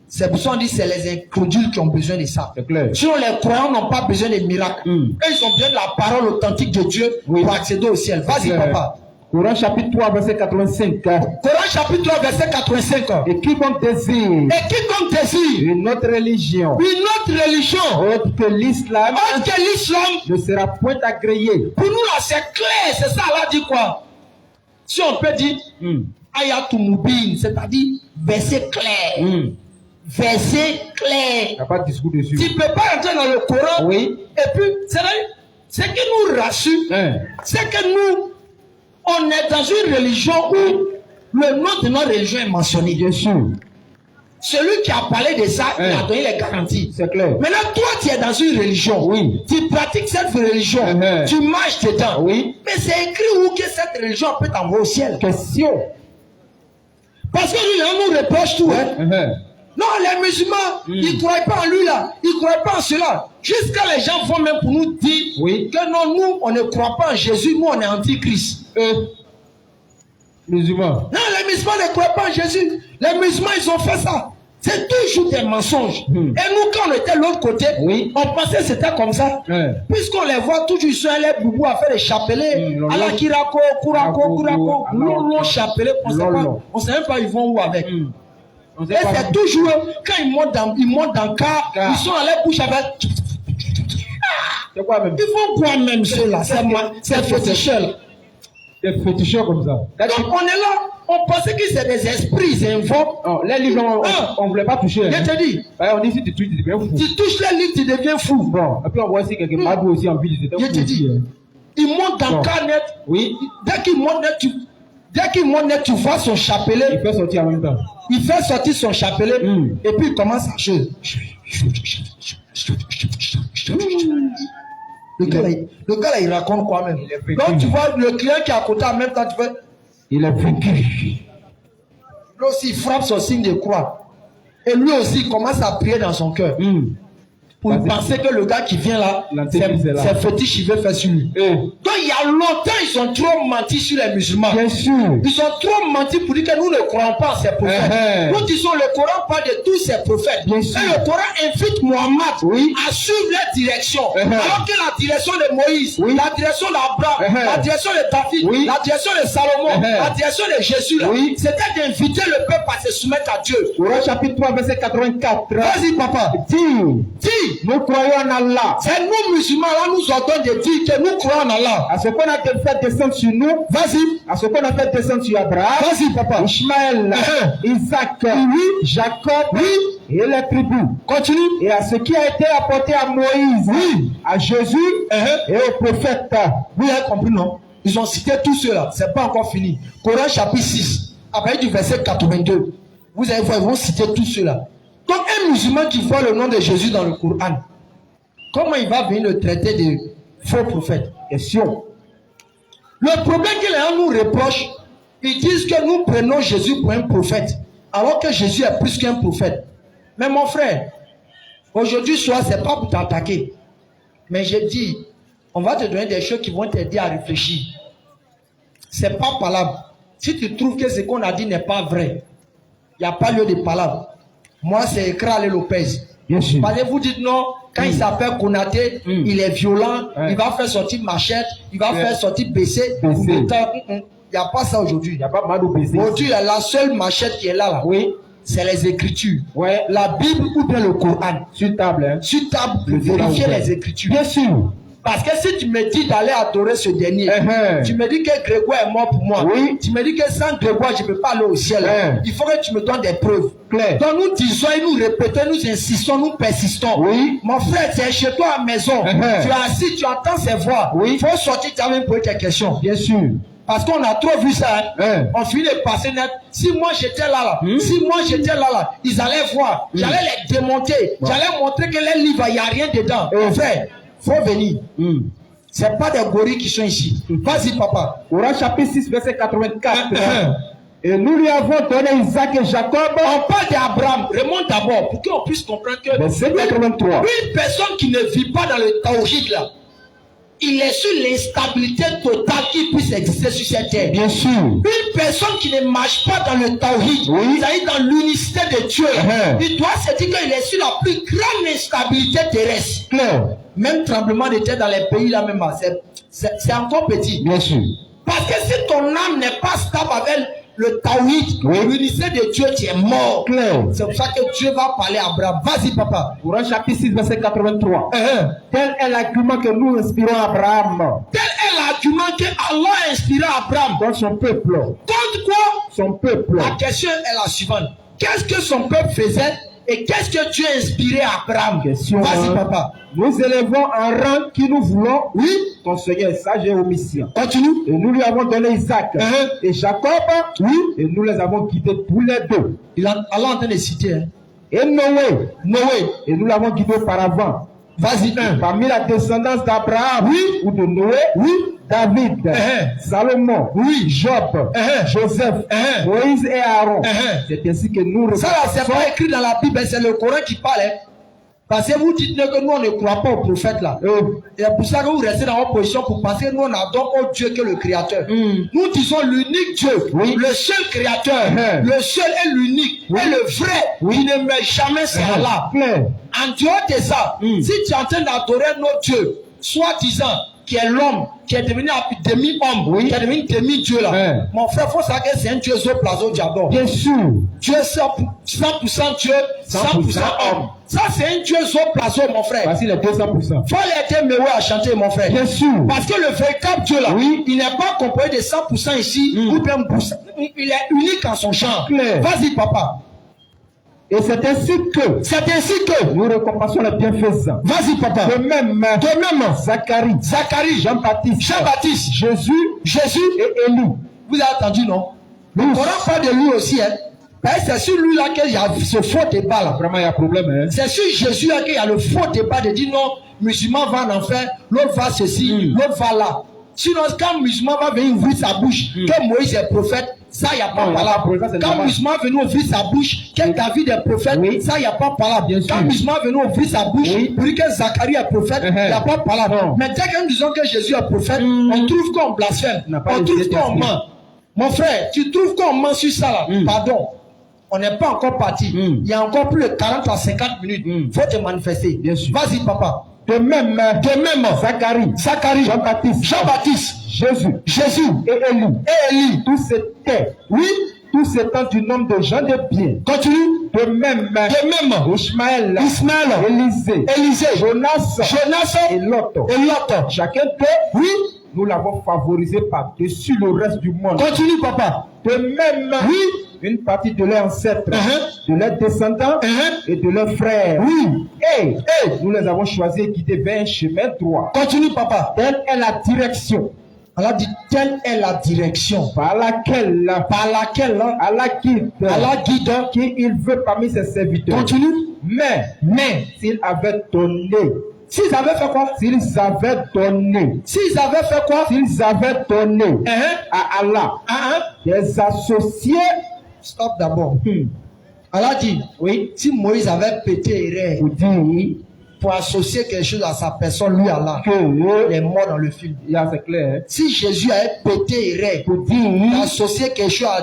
C'est pour ça qu'on dit que c'est les incrédules qui ont besoin de ça. C'est clair. Sinon, les croyants n'ont pas besoin de miracles. Eux, ils ont besoin de la parole authentique de Dieu pour accéder au ciel. Vas-y, papa. Coran chapitre 3, verset 85. Coran chapitre 3, verset 85. Et quiconque désire une autre religion, autre que l'islam, ne sera point agréé. Pour nous, là, c'est clair. C'est ça, là, dit quoi? Si on peut dire, ayatul mubin, c'est-à-dire verset clair. verset clair. Il n'y a pas de discours dessus. Tu ne peux pas entrer dans le Coran. Oui. Et puis, ce qui nous rassure, c'est que nous, on est dans une religion où le nom de notre religion est mentionné. Bien sûr. Celui qui a parlé de ça, il a donné les garanties. C'est clair. Maintenant, toi, tu es dans une religion. Oui. Tu pratiques cette religion. Tu marches dedans. Oui. Mais c'est écrit où que cette religion peut t'envoyer au ciel. Question. Parce que lui, on nous reproche tout. Non, les musulmans, ils ne croient pas en lui là. Ils ne croient pas en cela. Jusqu'à les gens vont même pour nous dire que non, nous, on ne croit pas en Jésus. Nous, on est antichrist. Musulmans. Non, les musulmans ne croient pas en Jésus. Les musulmans, ils ont fait ça. C'est toujours des mensonges. Et nous, quand on était de l'autre côté, on pensait que c'était comme ça. Puisqu'on les voit toujours, ils sont allés boubou à faire les chapelets. À la Kirako, Kurako, long chapelet. On ne sait même pas ils vont où avec. Et c'est toujours quand ils montent dans le car, ils sont allés bouche avec. C'est quoi même? Ils font quoi même ceux-là? C'est féticheur. Des féticheurs comme ça. Donc on est là, on pensait que c'est des esprits, ils invoquent. Non, les livres, on ne voulait pas toucher. Je te dis. On dit si tu touches, tu deviens fou. Tu touches les livres, tu deviens fou. Bon, et puis on voit aussi quelques madous aussi en ville. Je te dis. Ils montent dans le car net. Oui. Dès qu'ils montent net, tu vois son chapelet. Il fait sortir en même temps. Il fait sortir son chapelet. Et puis il commence à jouer. Le gars là, il raconte quoi même. Donc tu vois le client qui est à côté en même temps, tu fais. Il est vaincu. Lui aussi, il frappe son signe de croix. Et lui aussi, il commence à prier dans son cœur. Pour penser que le gars qui vient là, c'est fétiche, il veut faire sur lui. Donc il y a longtemps, ils ont trop menti sur les musulmans. Bien sûr. Ils ont trop menti pour dire que nous ne croyons pas en ces prophètes. Nous disons le Coran parle de tous ces prophètes. Bien sûr. Et le Coran invite Mohammed à suivre leur direction. Alors que la direction de Moïse, la direction d'Abraham, la direction de David, la direction de Salomon, la direction de Jésus, c'était d'inviter le peuple à se soumettre à Dieu. Coran chapitre 3, verset 84. Vas-y papa. Dis. Nous croyons en Allah. C'est nous musulmans là, nous ordonnons de dire que nous croyons en Allah. À ce qu'on a fait descendre sur nous. Vas-y. À ce qu'on a fait descendre sur Abraham. Vas-y papa. Ishmaël, Isaac, Jacob et les tribus. Continue. Et à ce qui a été apporté à Moïse, à Jésus et aux prophètes. Vous avez compris non? Ils ont cité tout cela. C'est pas encore fini. Coran chapitre 6, après du verset 82. Vous allez voir, ils vont citer tout cela. Donc un musulman qui voit le nom de Jésus dans le Coran, comment il va venir le traiter de faux prophète? Question. Le problème que les gens nous reprochent, ils disent que nous prenons Jésus pour un prophète, alors que Jésus est plus qu'un prophète. Mais mon frère, aujourd'hui soir, c'est pas pour t'attaquer. Mais j'ai dit, on va te donner des choses qui vont t'aider à réfléchir. C'est pas palable. Si tu trouves que ce qu'on a dit n'est pas vrai, il n'y a pas lieu de palable. Moi, c'est Écralé Lopez. Parce que vous dites non, quand il s'appelle Konaté, il est violent, il va faire sortir machette, il va faire sortir BC. Il n'y a pas ça aujourd'hui. Il n'y a pas mal de BC. Aujourd'hui, la seule machette qui est là, c'est les Écritures. La Bible ou bien le Coran. Sur table. Sur table, pour vérifier les Écritures. Bien sûr. Parce que si tu me dis d'aller adorer ce dernier, tu me dis que Grégoire est mort pour moi, tu me dis que sans Grégoire, je ne peux pas aller au ciel. Il faut que tu me donnes des preuves. Donc nous disons et nous répétons, nous insistons, nous persistons. Mon frère, c'est chez toi à la maison. Tu es assis, tu entends ses voix. Il faut sortir, tu as même posé tes questions. Bien sûr. Parce qu'on a trop vu ça. On finit de passer net. Si moi j'étais là, si moi j'étais là, ils allaient voir. J'allais les démonter. J'allais montrer que les livres, il n'y a rien dedans. Frère, faut venir. C'est pas des gorilles qui sont ici. Vas-y, papa. Coran chapitre 6, verset 84. Et nous lui avons donné Isaac et Jacob. On parle d'Abraham. Remonte d'abord pour qu'on puisse comprendre que verset 83. Une personne qui ne vit pas dans le tawhid là, il est sur l'instabilité totale qui puisse exister sur cette terre. Bien sûr. Une personne qui ne marche pas dans le tawhid, c'est-à-dire dans l'unicité de Dieu, il doit se dire qu'il est sur la plus grande instabilité terrestre. Même tremblement de terre dans les pays là même, c'est encore petit. Bien sûr. Parce que si ton âme n'est pas stable avec le tawhid, l'unicité de Dieu, tu es mort. C'est pour ça que Dieu va parler à Abraham. Vas-y, papa. Coran chapitre 6, verset 83. Tel est l'argument que nous inspirons à Abraham. Tel est l'argument que Allah a inspiré à Abraham. Contre son peuple. Contre quoi? Son peuple. La question est la suivante. Qu'est-ce que son peuple faisait Et qu'est-ce que Dieu a inspiré à Abraham? Vas-y, papa. Nous élevons un rang qui nous voulons. Oui, ton Seigneur est sage et omniscient. Continue. Et nous lui avons donné Isaac et Jacob. Oui, et nous les avons quittés tous les deux. Allah est en train de citer. Hein. Et Noé. Et nous l'avons guidé auparavant. Vas-y, parmi la descendance d'Abraham, ou de Noé, David, Salomon, Job, Joseph, Moïse et Aaron. C'est ainsi que nous ça là, c'est pas écrit dans la Bible, c'est le Coran qui parle. Hein. Parce que vous dites que nous on ne croit pas au prophète là. Et c'est pour ça que vous restez dans votre position pour penser que nous on adore au Dieu qui est le créateur. Nous disons l'unique Dieu, le seul créateur, le seul et l'unique, et le vrai, qui ne meurt jamais, c'est Allah. En dehors de ça, si tu es en train d'adorer notre Dieu, soi-disant, qui est l'homme, qui est devenu demi-homme, qui est devenu demi-dieu là. Mon frère, il faut savoir que c'est un Dieu zoplazo diador. Bien sûr. Dieu 100% Dieu, 100% homme. Ça, c'est un Dieu zoplazo, mon frère. Parce qu'il est 200%. Faut l'aider Méoué à chanter, mon frère. Bien sûr. Parce que le véritable Dieu là, il n'est pas composé de 100% ici, ou bien 1%. Il est unique en son genre. Vas-y, papa. Et c'est ainsi que nous récompensons les bienfaisants. Vas-y, papa. De même, Zacharie, Jean-Baptiste, Jésus et Élie. Vous avez entendu, non? Le Coran parle de lui aussi, hein. C'est sur lui là qu'il y a ce faux débat là. Vraiment, il y a problème, hein. C'est sur Jésus là qu'il y a le faux débat de dire non, musulman va en enfer, l'autre va ceci, l'autre va là. Sinon, quand musulman va venir ouvrir sa bouche, que Moïse est prophète, ça, il n'y a pas parlé. Quand musulman va venir ouvrir sa bouche, que David est prophète, ça, il n'y a pas parlé. Quand musulman va venir ouvrir sa bouche, pour dire que Zacharie est prophète, il n'y a pas parlé. Mais dès que nous disons que Jésus est prophète, on trouve qu'on blasphème, on trouve qu'on ment. Mon frère, tu trouves qu'on ment sur ça là? Pardon. On n'est pas encore parti. Il y a encore plus de 40 à 50 minutes. Il faut te manifester. Vas-y, papa. De même, Zacharie, Jean-Baptiste, Jésus et Élie. Tous étant du nombre de gens de bien. Continue. De même, Ismaël, Élisée, Jonas et Lot. Chacun d'eux, nous l'avons favorisé par-dessus le reste du monde. Continue, papa. De même, une partie de leurs ancêtres, de leurs descendants et de leurs frères. Et nous les avons choisis et guidés vers un chemin droit. Continue, papa. Telle est la direction. Allah dit, telle est la direction par laquelle Allah guide qui il veut parmi ses serviteurs. Continue. Mais s'il avait donné. S'ils avaient fait quoi? S'ils avaient donné à Allah des associés. Stop d'abord. Allah dit, si Moïse avait pété pour associer quelque chose à sa personne, lui Allah, il est mort dans le film. C'est clair. Si Jésus avait pété pour associer quelque chose à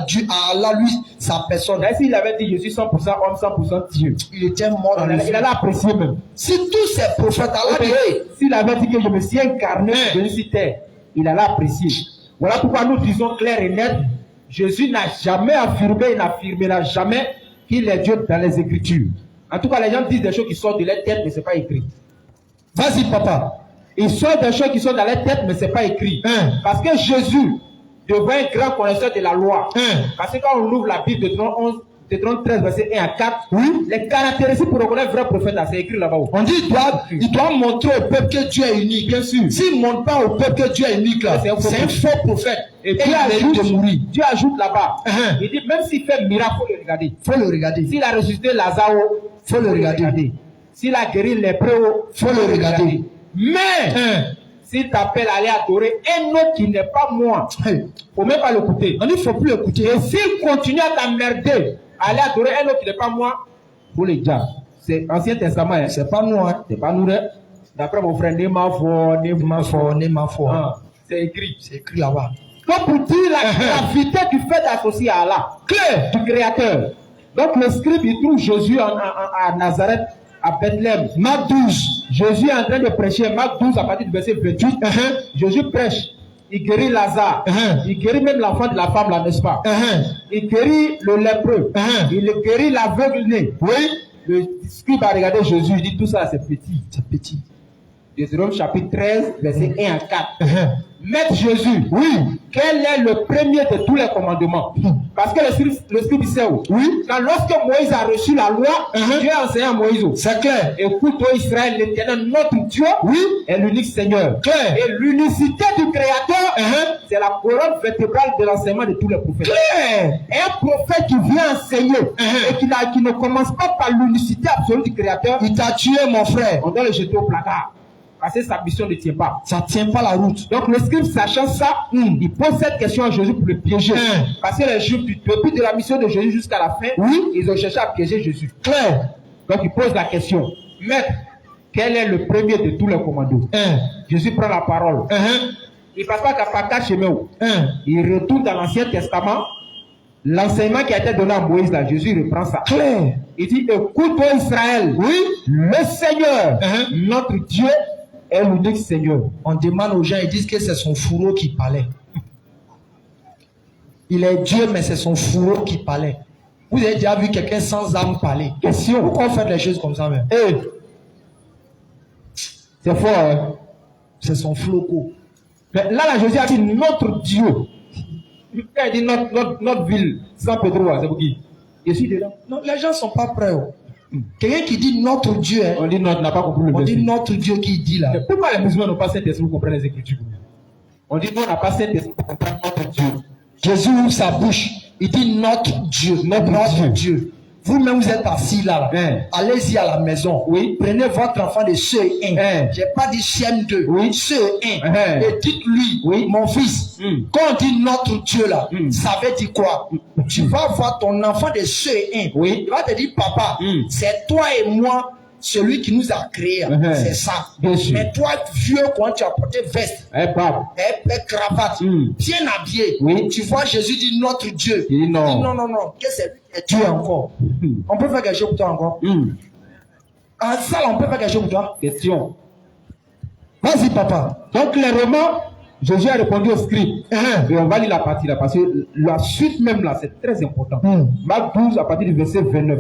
Allah, lui, sa personne. Et s'il avait dit, je suis 100% homme, 100% Dieu, il était mort dans le film. Il allait apprécier même. Si tous ces prophètes, Allah dit, s'il avait dit que je me suis incarné sur cette terre, il allait apprécier. Voilà pourquoi nous disons clair et net, Jésus n'a jamais affirmé, il n'affirmera jamais qu'il est Dieu dans les Écritures. En tout cas, les gens disent des choses qui sortent de leur tête, mais ce n'est pas écrit. Vas-y, papa. Ils sortent des choses qui sont dans leur tête, mais ce n'est pas écrit. Parce que Jésus devient un grand connaisseur de la loi. Parce que quand on ouvre la Bible de Deutéronome 13, verset 1 à 4, les caractéristiques pour reconnaître vrai prophète, c'est écrit là-bas. On dit il doit montrer au peuple que Dieu est unique. Bien sûr. S'il ne montre pas au peuple que Dieu est unique, là, c'est un faux prophète. Et Dieu ajoute là-bas. Il dit, même s'il fait miracle, il faut le regarder. S'il a ressuscité Lazare, il faut le regarder. S'il a guéri les lépreux, il faut le regarder. Mais, s'il t'appelle à aller adorer un autre qui n'est pas moi, il ne faut même pas l'écouter. On dit, il ne faut plus l'écouter. Et s'il continue à t'emmerder, à aller adorer un autre qui n'est pas moi, il faut le dire. C'est Ancien Testament, hein. C'est pas nous, hein. C'est pas nous, hein. D'après mon frère, c'est écrit. C'est écrit là-bas. Donc pour dire la gravité du fait d'associer à Allah, du Créateur. Donc le scribe, il trouve Jésus à Nazareth, à Bethléem. Marc 12. Jésus est en train de prêcher. Marc 12 à partir du verset 28. Jésus prêche. Il guérit Lazare. Il guérit même l'enfant de la femme là, n'est-ce pas? Il guérit le lépreux. Il guérit l'aveugle né. Le scribe a regardé Jésus. Il dit tout ça c'est petit. C'est petit. Deutéronome chapitre 13, verset 1 à 4. Maître Jésus, Oui. quel est le premier de tous les commandements? Parce que le scribe disait, Oui. quand lorsque Moïse a reçu la loi, Dieu a enseigné à Moïse. C'est clair. Écoute, ô Israël, l'Éternel, notre Dieu, Oui. est l'unique Seigneur. Clair. Et l'unicité du Créateur, c'est la colonne vertébrale de l'enseignement de tous les prophètes. Clair. Un prophète qui vient enseigner et qui ne commence pas par l'unicité absolue du Créateur, Il t'a tué, mon frère. on doit le jeter au placard. Parce que sa mission ne tient pas. Ça tient pas la route. Donc le scribe, sachant ça, il pose cette question à Jésus pour le piéger. Parce que les Juifs, depuis de la mission de Jésus jusqu'à la fin, ils ont cherché à piéger Jésus. Clair. Donc il pose la question. Maître, quel est le premier de tous les commandos? Jésus prend la parole. Il ne passe pas par quatre chemins. Il retourne dans l'Ancien Testament. L'enseignement qui a été donné à Moïse, là, Jésus reprend ça. Clair. Il dit, écoute, ô Israël, le Seigneur, notre Dieu, est l'unique Seigneur. On demande aux gens, ils disent que c'est son fourreau qui parlait. Il est Dieu, mais c'est son fourreau qui parlait. Vous avez déjà vu quelqu'un sans âme parler? Question. Pourquoi on fait les choses comme ça même? C'est fort, hein? C'est son floco. Mais là, Jésus a dit notre Dieu. Quand il dit notre ville, San Pedro, c'est pour qui? Je suis dedans. Non, les gens ne sont pas prêts. Quelqu'un qui dit notre Dieu, On dit notre, n'a pas compris le on verset. dit notre Dieu qui dit là. Mais pourquoi les musulmans n'ont pas Saint-Esprit pour comprendre les Écritures? On dit nous, on n'a pas Saint-Esprit pour comprendre notre Dieu. Jésus ouvre sa bouche, il dit notre Dieu, notre Dieu. Vous-même, vous êtes assis là. Allez-y à la maison. Prenez votre enfant de CE1. J'ai pas dit CM2. CE1. Et dites-lui, mon fils, quand on dit notre Dieu là, ça veut dire quoi? Tu vas voir ton enfant de CE1. Il va te dire, papa, c'est toi et moi, celui qui nous a créés. C'est ça. Mais toi, vieux, quand tu as porté veste, cravate, bien habillé, tu vois Jésus dit notre Dieu. Il dit non. Non. Que c'est lui qui est Dieu encore. On peut faire quelque chose pour toi encore. En salle, on peut faire quelque chose pour toi. Question. Vas-y, papa. Donc, les Romains, Jésus a répondu au scribe. Et on va lire la partie là, parce que la suite même là, c'est très important. Marc 12, à partir du verset 29.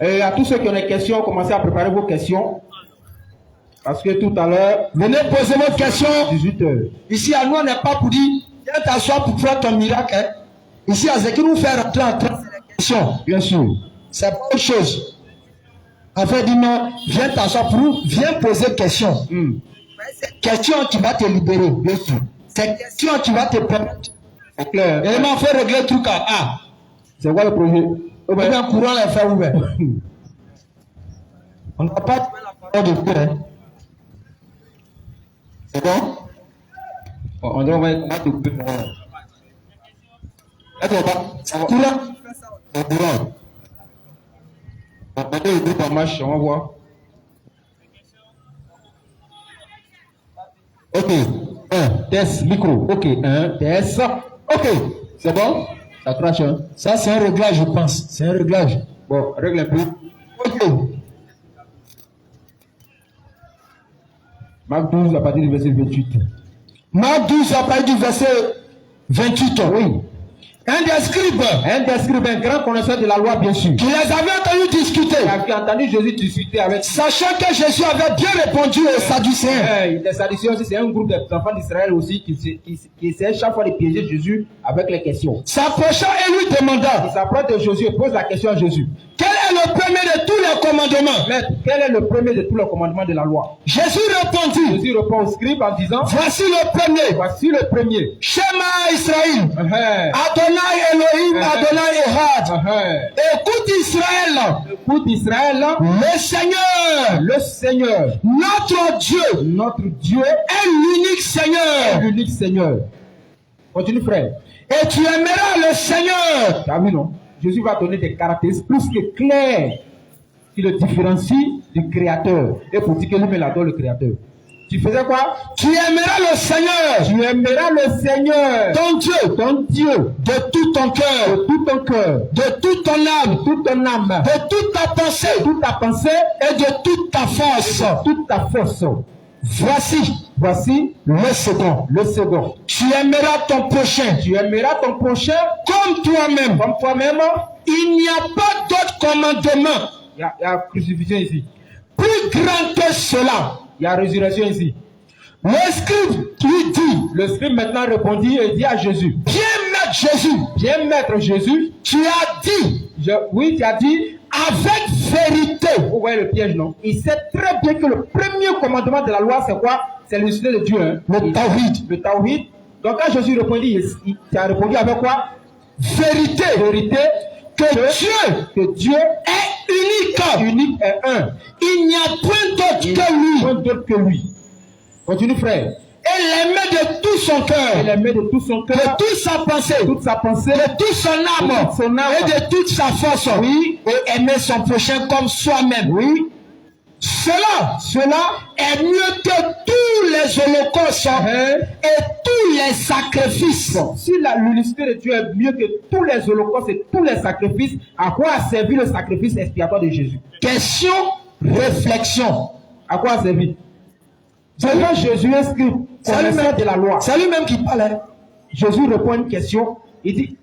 Et à tous ceux qui ont des questions, commencez à préparer vos questions. Parce que tout à l'heure, venez poser votre question. 18h. Ici, à nous, on n'est pas pour dire, viens t'asseoir pour faire ton miracle. Ici, à ce qui nous fait rentrer en train, c'est la question. Bien sûr. C'est pas autre chose. En fait, dis-moi, viens t'asseoir pour nous, viens poser question. C'est question qui va te libérer. Bien sûr. C'est question qui va te permettre. C'est clair. Et il m'a fait régler le truc à A. C'est quoi le projet? On va un courant les faire ouvert. On n'a pas la parole de Dieu. C'est bon? On doit te couper. C'est courant. C'est courant. On va le groupe en marche, on va voir. Ok. Test, micro. Ok. Test. Ok. C'est bon? Ça crache, hein? Ça, c'est un réglage, je pense. C'est un réglage. Bon, règle un peu. Ok. Marc 12 à partir du verset 28. Marc 12 à partir du verset 28. Oui. Un des scribes, un grand connaisseur de la loi, bien sûr, qui les avait entendus discuter, qui a entendu Jésus discuter avec, sachant que Jésus avait bien répondu aux Sadducéens. Les Sadducéens aussi, c'est un groupe d'enfants d'Israël aussi qui essaie chaque fois de piéger Jésus avec les questions. S'approchant et lui demanda, il s'approche de Jésus et pose la question à Jésus. Quel est le premier de tous les commandements? Maître, quel est le premier de tous les commandements de la loi? Jésus répondit. Jésus répond au scribe en disant, voici le premier. Voici le premier. Shema Israël. Adonai Elohim, Adonai Echad. Écoute Israël. Écoute Israël. Le Seigneur. Le Seigneur. Notre Dieu. Notre Dieu est l'unique Seigneur. L'unique Seigneur. Continue, frère. Et tu aimeras le Seigneur. Tu as vu, non? Jésus va donner des caractéristiques plus que claires qui le différencient du Créateur. Et pour dire que lui-même adore le Créateur. Tu faisais quoi? Tu aimeras le Seigneur. Tu aimeras le Seigneur. Ton Dieu. De tout ton cœur. De tout ton cœur. De toute ton âme. De toute ton âme. De toute ta pensée. De toute ta pensée. Et de toute ta force. Toute ta force. Voici le second. Le second. Tu aimeras ton prochain. Tu aimeras ton prochain comme toi-même. Comme toi-même. Il n'y a pas d'autre commandement. Il y a crucifixion ici. Plus plus grand que cela. Il y a résurrection ici. Le scribe lui dit, le scribe maintenant répondit et dit à Jésus, bien maître Jésus, tu as dit, oui, tu as dit, avec vérité. Vous voyez le piège, non? Il sait très bien que le premier commandement de la loi, c'est quoi? C'est le de Dieu. Hein? Le tawhid. Le tawhid. Donc quand Jésus répondit, il a répondu avec quoi? Vérité. Vérité. Que Dieu est unique et un. Il n'y a point d'autre que lui. Continue, frère. Et l'aimait de tout son cœur. Il aimait de tout son cœur. De toute sa pensée. Toute sa pensée. De toute son âme. Et de toute sa force. Oui. Et aimer son prochain comme soi-même. Oui. Cela est mieux que tous les holocaustes et tous les sacrifices. Bon, si l'unicité de Dieu est mieux que tous les holocaustes et tous les sacrifices, à quoi a servi le sacrifice expiatoire de Jésus? Question, réflexion. À quoi a servi? Quand Jésus inscrit connaisseur de la loi. C'est lui-même qui parle. Jésus répond à une question. Il dit...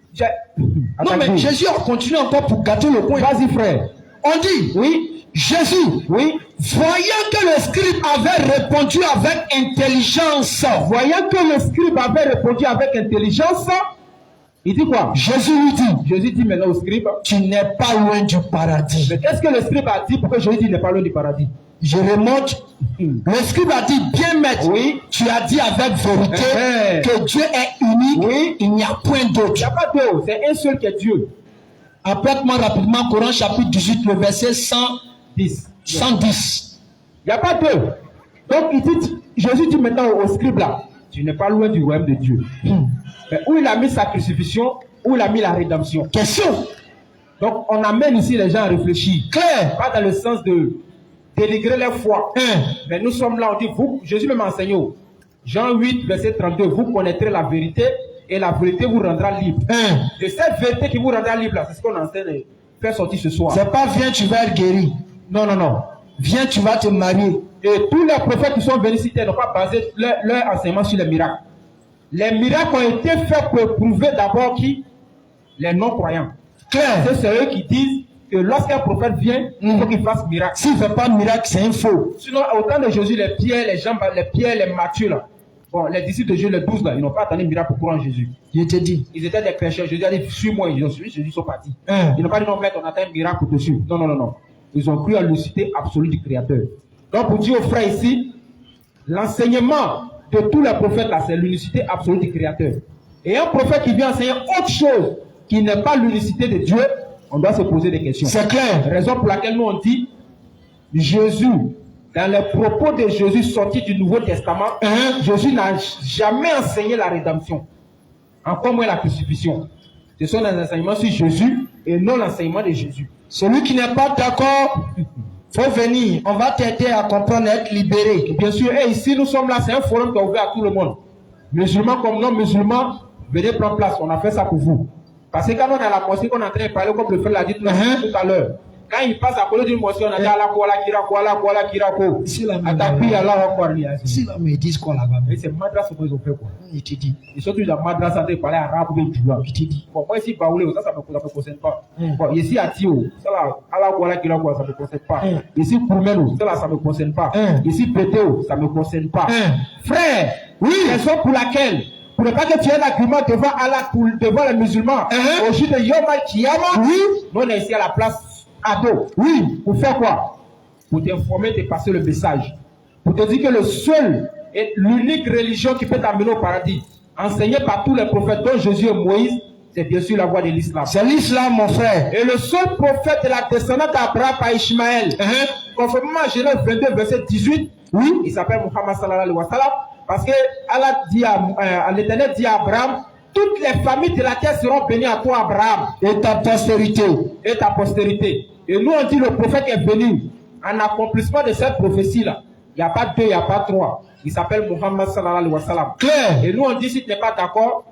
Non mais Jésus a continué encore pour gâter le point. Vas-y frère. On dit, oui, Jésus, oui, voyant que le scribe avait répondu avec intelligence, il dit quoi? Jésus dit maintenant au scribe, tu n'es pas loin du paradis. Mais qu'est-ce que le scribe a dit pour que Jésus n'est pas loin du paradis? Je remonte. Le scribe a dit, bien maître, oui, tu as dit avec vérité que Dieu est unique, oui, il n'y a point d'autre. Il n'y a pas d'autre, c'est un seul qui est Dieu. Apprête-moi rapidement Coran chapitre 18, le verset 110. Il n'y a pas deux. Donc il dit, Jésus dit maintenant au scribe là, tu n'es pas loin du royaume de Dieu. Mais où il a mis sa crucifixion, où il a mis la rédemption. Question. Donc on amène ici les gens à réfléchir. Clair. Pas dans le sens de dénigrer leur foi. Mais nous sommes là, on dit, vous, Jésus même enseigne. Jean 8, verset 32, vous connaîtrez la vérité et la vérité vous rendra libre. De cette vérité qui vous rendra libre, là, c'est ce qu'on enseigne de faire sortir ce soir. C'est pas viens, tu vas être guéri. Non, non, non. Viens, tu vas te marier. Et tous les prophètes qui sont venus ici n'ont pas basé leur enseignement sur les miracles. Les miracles ont été faits pour prouver d'abord qui? Les non-croyants. Clair. C'est eux qui disent que lorsqu'un prophète vient, il faut qu'il fasse miracle. S'il ne fait pas de miracle, c'est un faux. Sinon, au temps de Jésus, les Pierre, les Matthieu, là, bon, les disciples de Jésus, les 12, là, ils n'ont pas attendu miracle pour croire en Jésus. Je te dis. Ils étaient des pécheurs. Jésus a dit, suis-moi. Ils ont suivi Jésus, ils sont partis. Ils n'ont pas dit, non, maître, on attend un miracle dessus. Non, non, non, non. Ils ont cru à l'unicité absolue du Créateur. Donc, pour dire aux frères ici, l'enseignement de tous les prophètes, là, c'est l'unicité absolue du Créateur. Et un prophète qui vient enseigner autre chose qui n'est pas l'unicité de Dieu, on doit se poser des questions. C'est clair. Raison pour laquelle nous on dit Jésus, dans les propos de Jésus sortis du Nouveau Testament, Jésus n'a jamais enseigné la rédemption. Encore moins la crucifixion. Ce sont les enseignements sur Jésus et non l'enseignement de Jésus. Celui qui n'est pas d'accord, faut venir. On va t'aider à comprendre et être libéré. Bien sûr, et ici nous sommes là, c'est un forum qui est ouvert à tout le monde. Musulmans comme non musulmans, venez prendre place, on a fait ça pour vous. Parce que quand on est à la mosquée, on est en train de parler comme le frère l'a dit tout à l'heure. Quand il passe à côté d'une mosquée, on a dit Allah Kuala Kirako. Si la mais ils disent quoi là-bas? C'est madrasa qu'ils ont fait quoi. Il te dit. Ils sont tous dans madrasa en train de parler arabe ou bien tuba. Il te dit. Bon, moi ici, Baoulé, ça me concerne pas. Bon, ici à Tio, ça là, Allah Kuala Kirako, ça me concerne pas. Ici Kourmeno, ça là, ça me concerne pas. Ici Pétéo, ça me concerne pas. Frère, oui, raison pour laquelle. Pour ne pas que tu aies un argument devant Allah, devant les musulmans, au jour de Yom Al-Kiyama, nous on est ici à la place Ado. Oui, pour faire quoi? Pour t'informer, te passer le message. Pour te dire que le seul et l'unique religion qui peut t'amener au paradis, enseignée par tous les prophètes, dont Jésus et Moïse, c'est bien sûr la voie de l'islam. C'est l'islam, mon frère. Et le seul prophète de la descendance d'Abraham par Ishmaël, conformément à Genèse 22, verset 18, il s'appelle Muhammad sallallahu alayhi wa sallam. Parce que Allah dit à l'Éternel dit à Abraham, toutes les familles de la terre seront bénies à toi, Abraham. Et ta postérité. Et ta postérité. Et nous on dit le prophète est venu en accomplissement de cette prophétie-là. Il n'y a pas deux, il n'y a pas trois. Il s'appelle Muhammad sallallahu alayhi wa sallam. Clair. Et nous on dit si tu n'es pas d'accord,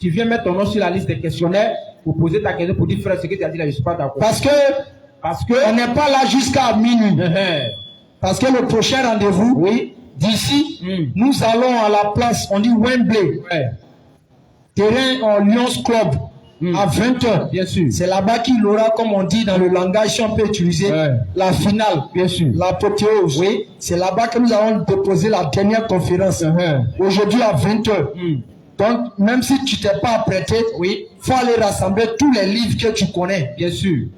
tu viens mettre ton nom sur la liste des questionnaires pour poser ta question, pour dire frère, ce que tu as dit là, je ne suis pas d'accord. Parce que on n'est pas là jusqu'à minuit. Parce que le prochain rendez-vous, d'ici, nous allons à la place, on dit Wembley. Terrain en Lions Club. à 20h. Bien sûr. C'est là-bas qu'il aura, comme on dit dans le langage, si on peut utiliser, la finale. Bien sûr. L'apothéose. Oui. C'est là-bas que nous allons déposer la dernière conférence. Aujourd'hui à 20h. Donc, même si tu t'es pas apprêté, il faut aller rassembler tous les livres que tu connais. Bien sûr.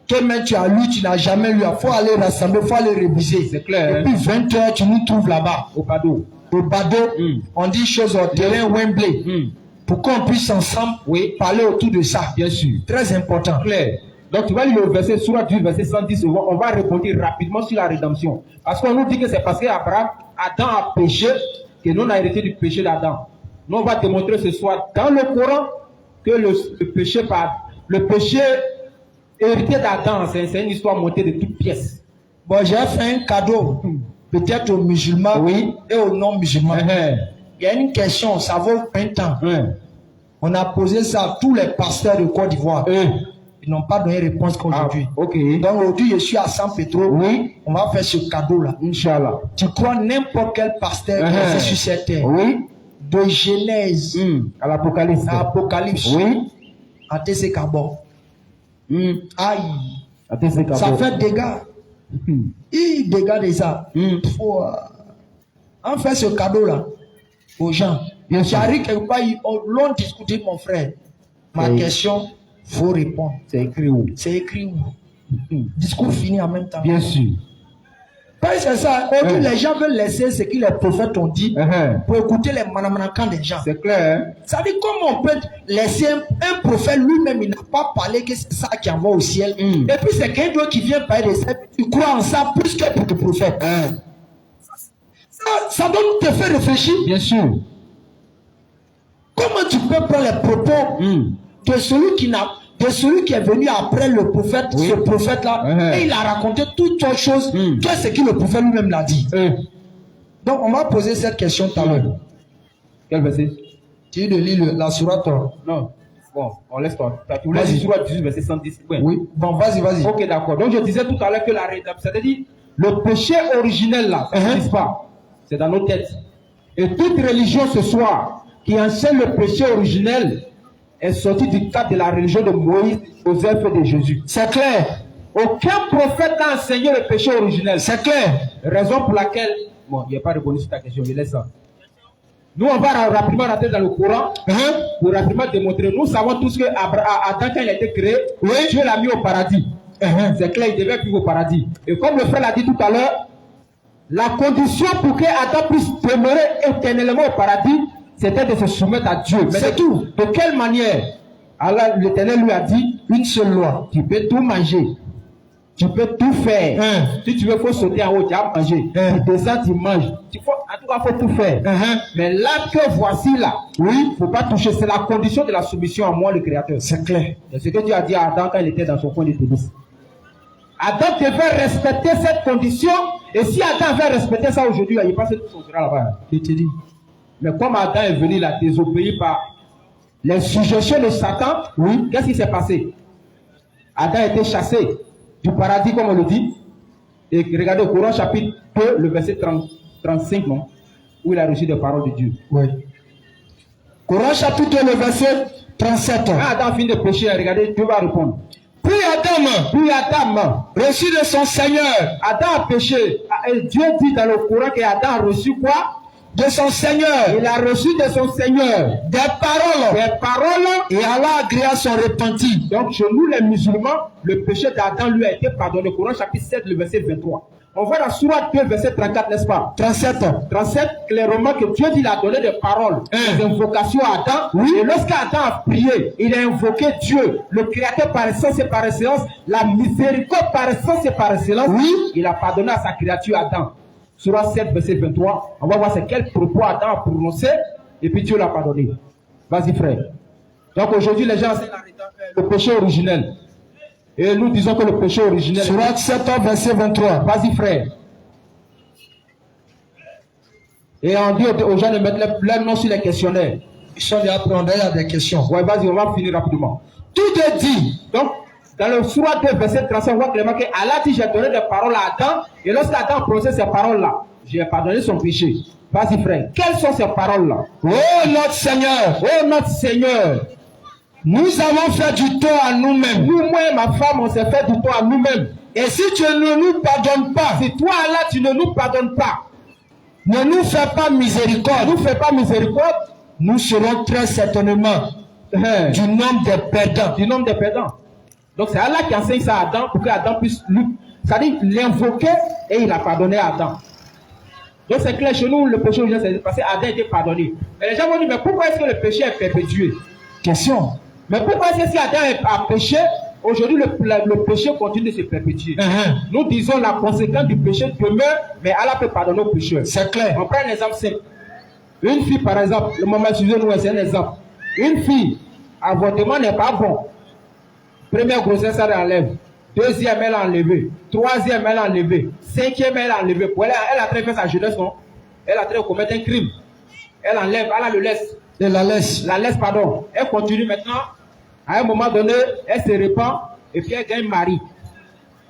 Que même tu as lu, tu n'as jamais lu. Il faut aller rassembler, il faut aller réviser. C'est clair. Et puis 20h, tu nous trouves là-bas. Au Bado. Au Bado, on dit choses au terrain Wembley. Pour qu'on puisse ensemble parler autour de ça. Bien sûr. Très important. Clair. Donc tu vas lire le verset, Sourate 10, verset 110, on va répondre rapidement sur la rédemption. Parce qu'on nous dit que c'est parce qu'Abraham, Adam a péché, que nous on a hérité du péché d'Adam. Nous on va démontrer ce soir dans le Coran que le péché hérité d'Adam, c'est une histoire montée de toutes pièces. Bon, j'ai fait un cadeau, peut-être aux musulmans et aux non-musulmans. Il y a une question, ça vaut 20 ans. On a posé ça à tous les pasteurs de Côte d'Ivoire. Ils n'ont pas donné réponse qu'aujourd'hui. Donc aujourd'hui, je suis à San Pedro. On va faire ce cadeau-là. Inch'Allah. Tu crois n'importe quel pasteur qui est sur cette terre. De Genèse à l'Apocalypse. À TC Carbon. Aïe. Ça fait dégâts. Il dégâts déjà. Faut en fait ce cadeau-là aux gens. J'arrive quelque part, ils l'ont discuté, mon frère. Ma question, faut répondre. C'est écrit où? C'est écrit où? Discours fini en même temps. Bien sûr. Parce que c'est ça. Aujourd'hui, les gens veulent laisser ce que les prophètes ont dit pour écouter les manamanakans des gens. C'est clair. Ça veut dire comment on peut laisser un prophète lui-même, il n'a pas parlé que c'est ça qui envoie au ciel. Et puis c'est quelqu'un d'autre qui vient parler de ça. Tu crois en ça plus que pour le prophète. Ça doit te faire réfléchir. Bien sûr. Comment tu peux prendre les propos de celui qui est venu après le prophète, ce prophète-là, et il a raconté toutes autres choses que ce que le prophète lui-même l'a dit. Donc on va poser cette question tout à l'heure. Quel verset? Tu veux de lire la sourate? Non. Bon, on laisse toi. Tu voulais dire sourate 18, verset 110. Oui. Bon, vas-y. Ok, d'accord. Donc je disais tout à l'heure que la rédemption, c'est-à-dire le péché originel là, ça n'existe pas. C'est dans nos têtes. Et toute religion ce soir qui enseigne le péché originel est sortie du cadre de la religion de Moïse, Joseph et de Jésus. C'est clair. Aucun prophète n'a enseigné le péché originel. C'est clair. Raison pour laquelle, bon, il n'y a pas répondu sur ta question, je laisse ça. Nous, on va rapidement rentrer dans le Coran pour rapidement démontrer. Nous savons tous que Adam, quand il a été créé, Dieu l'a mis au paradis. C'est clair, il devait vivre au paradis. Et comme le frère l'a dit tout à l'heure, la condition pour que Adam puisse demeurer éternellement au paradis, c'était de se soumettre à Dieu. Mais c'est tout. De quelle manière? Allah, l'Éternel lui a dit une seule loi. Tu peux tout manger. Tu peux tout faire. Si tu veux, il faut sauter en haut, tu as mangé. Tu descends, tu manges. En tout cas, il faut tout faire. Mais là que voici là, il ne faut pas toucher. C'est la condition de la soumission à moi, le Créateur. C'est clair. C'est ce que Dieu a dit à Adam quand il était dans son coin de tennis. Adam devait respecter cette condition. Et si Adam avait respecté ça aujourd'hui, il passe tout son sera là-bas. Je te dis. Mais comme Adam est venu, il a désobéi par les suggestions de Satan, qu'est-ce qui s'est passé? Adam a été chassé du paradis, comme on le dit. Et regardez au Coran chapitre 2, le verset 35, non? Où il a reçu des paroles de Dieu. Coran chapitre 2, le verset 37. Quand Adam finit de pécher, regardez, Dieu va répondre. Puis Adam, reçu de son Seigneur. Adam a péché. Et Dieu dit dans le Coran qu'Adam a reçu quoi? De son Seigneur. Il a reçu de son Seigneur des paroles. Et Allah agréa son repenti. Donc chez nous les musulmans, le péché d'Adam lui a été pardonné. Coran chapitre 7, le verset 23. On va dans Sourate 2, verset 34, n'est-ce pas? 37, clairement que Dieu dit, il a donné des paroles, des invocations à Adam. Et lorsqu'Adam a prié, il a invoqué Dieu, le Créateur par essence et par excellence, la miséricorde par essence et par excellence. Il a pardonné à sa créature Adam. Sourate 7, verset 23. On va voir c'est quel propos Adam a prononcé, et puis Dieu l'a pardonné. Vas-y frère. Donc aujourd'hui, les gens enseignent le péché originel. Et nous disons que le péché originel... Sourate 7, verset 23. Vas-y frère. Et on dit aux gens de mettre leur nom sur les questionnaires. Ils sont déjà prêts à des questions. Ouais, vas-y, on va finir rapidement. Tout est dit. Donc, dans le Sourate 2, verset 35, on voit clairement que Allah dit, j'ai donné des paroles à Adam. Et lorsqu'Adam prononçait ces paroles-là, j'ai pardonné son péché. Vas-y frère. Quelles sont ces paroles-là? Oh notre Seigneur. Oh notre Seigneur. Nous avons fait du tort à nous-mêmes. Nous, moi et ma femme, on s'est fait du tort à nous-mêmes. Et si tu ne nous pardonnes pas, Si toi, Allah, tu ne nous pardonnes pas, ne nous fais pas miséricorde, ne nous fais pas miséricorde, nous serons très certainement du nombre des perdants. du nombre de perdants. Donc c'est Allah qui enseigne ça à Adam pour que Adam puisse c'est-à-dire l'invoquer et il a pardonné à Adam. Donc c'est clair, chez nous, le péché aujourd'hui, c'est parce qu'Adam a été pardonné. Mais les gens vont dire, mais pourquoi est-ce que le péché est perpétué? Question. Mais pourquoi est-ce que si Adam a péché, aujourd'hui le péché continue de se perpétuer? Nous disons la conséquence du péché demeure, mais Allah peut pardonner aux pécheurs. C'est clair. On prend un exemple simple. Une fille, par exemple, le moment suivant, nous, c'est un exemple. Une fille, avortement n'est pas bon. Première grossesse, elle enlève. Deuxième, elle a enlevé. Troisième, elle a enlevé. Cinquième, elle a enlevé. Elle a très fait sa jeunesse, non? Elle a très commettre un crime. Elle enlève, elle le laisse. Et la laisse. La laisse, pardon. Elle continue maintenant. À un moment donné, elle se répand et puis elle gagne mari.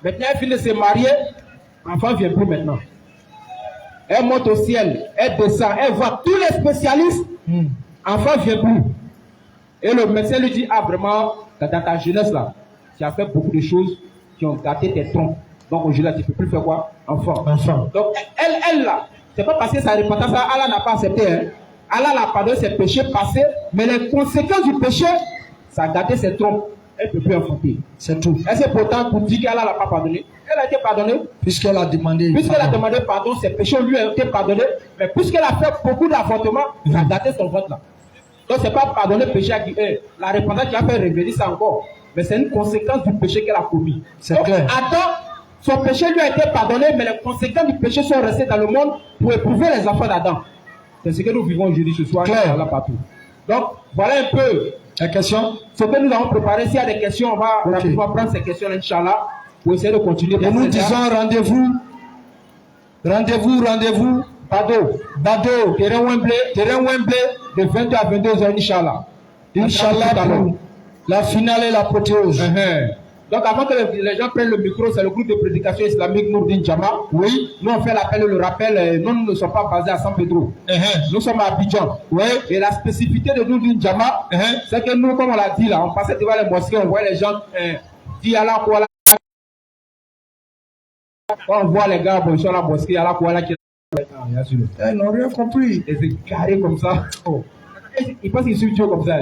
Maintenant, elle finit de se marier. L'enfant ne vient plus maintenant. Elle monte au ciel. Elle descend. Elle voit tous les spécialistes. Enfant ne vient plus. Et le médecin lui dit, ah vraiment, dans ta jeunesse là, tu as fait beaucoup de choses qui ont gâté tes trompes. Donc aujourd'hui, tu ne peux plus faire quoi? Enfant. Donc elle là, c'est pas parce que sa repentance, Allah n'a pas accepté. Hein. Allah n'a pardonné ses péchés passés, mais les conséquences du péché, ça a gâté ses trompes. Elle ne peut plus enfanter. C'est tout. Est-ce que pourtant pour dire qu'Allah n'a pas pardonné? Elle a été pardonnée. Puisqu'elle a demandé. Puisqu'elle a demandé pardon, ses péchés lui ont été pardonnés. Mais puisqu'elle a fait beaucoup d'avortements, ça a gâté son vote là. Donc c'est pas pardonner le péché qui est la repentance qui a fait revenir ça encore. Mais c'est une conséquence du péché qu'elle a commis. C'est clair. Adam, son péché lui a été pardonné, mais les conséquences du péché sont restées dans le monde pour éprouver les enfants d'Adam. C'est ce que nous vivons aujourd'hui ce soir. Clair. Là partout. Donc voilà un peu la question. Ce que nous avons préparé. S'il y a des questions, on va rapidement prendre ces questions, Inch'Allah, pour essayer de continuer. Et nous disons rendez-vous. Rendez-vous. Bado, terrain Wembley, de 20 à 22h, Inch'Allah. Inch'Allah, la finale et l'apothéose. Donc avant que les gens prennent le micro, c'est le groupe de prédication islamique Nourdin Jama. Oui. Nous on fait l'appel et le rappel. Nous ne sommes pas basés à San Pedro. Nous sommes à Abidjan. Oui. Et la spécificité de Nourdin Jama, c'est que nous, comme on l'a dit là, on passait devant les mosquées, on voit les gens dire Allah Kouala. On voit les gars, bon, ils sont à la mosquée, Allah Kouala qui ils n'ont rien compris. Ils sont carrés comme ça. Oh. Ils pensent qu'ils sont Dieu comme ça.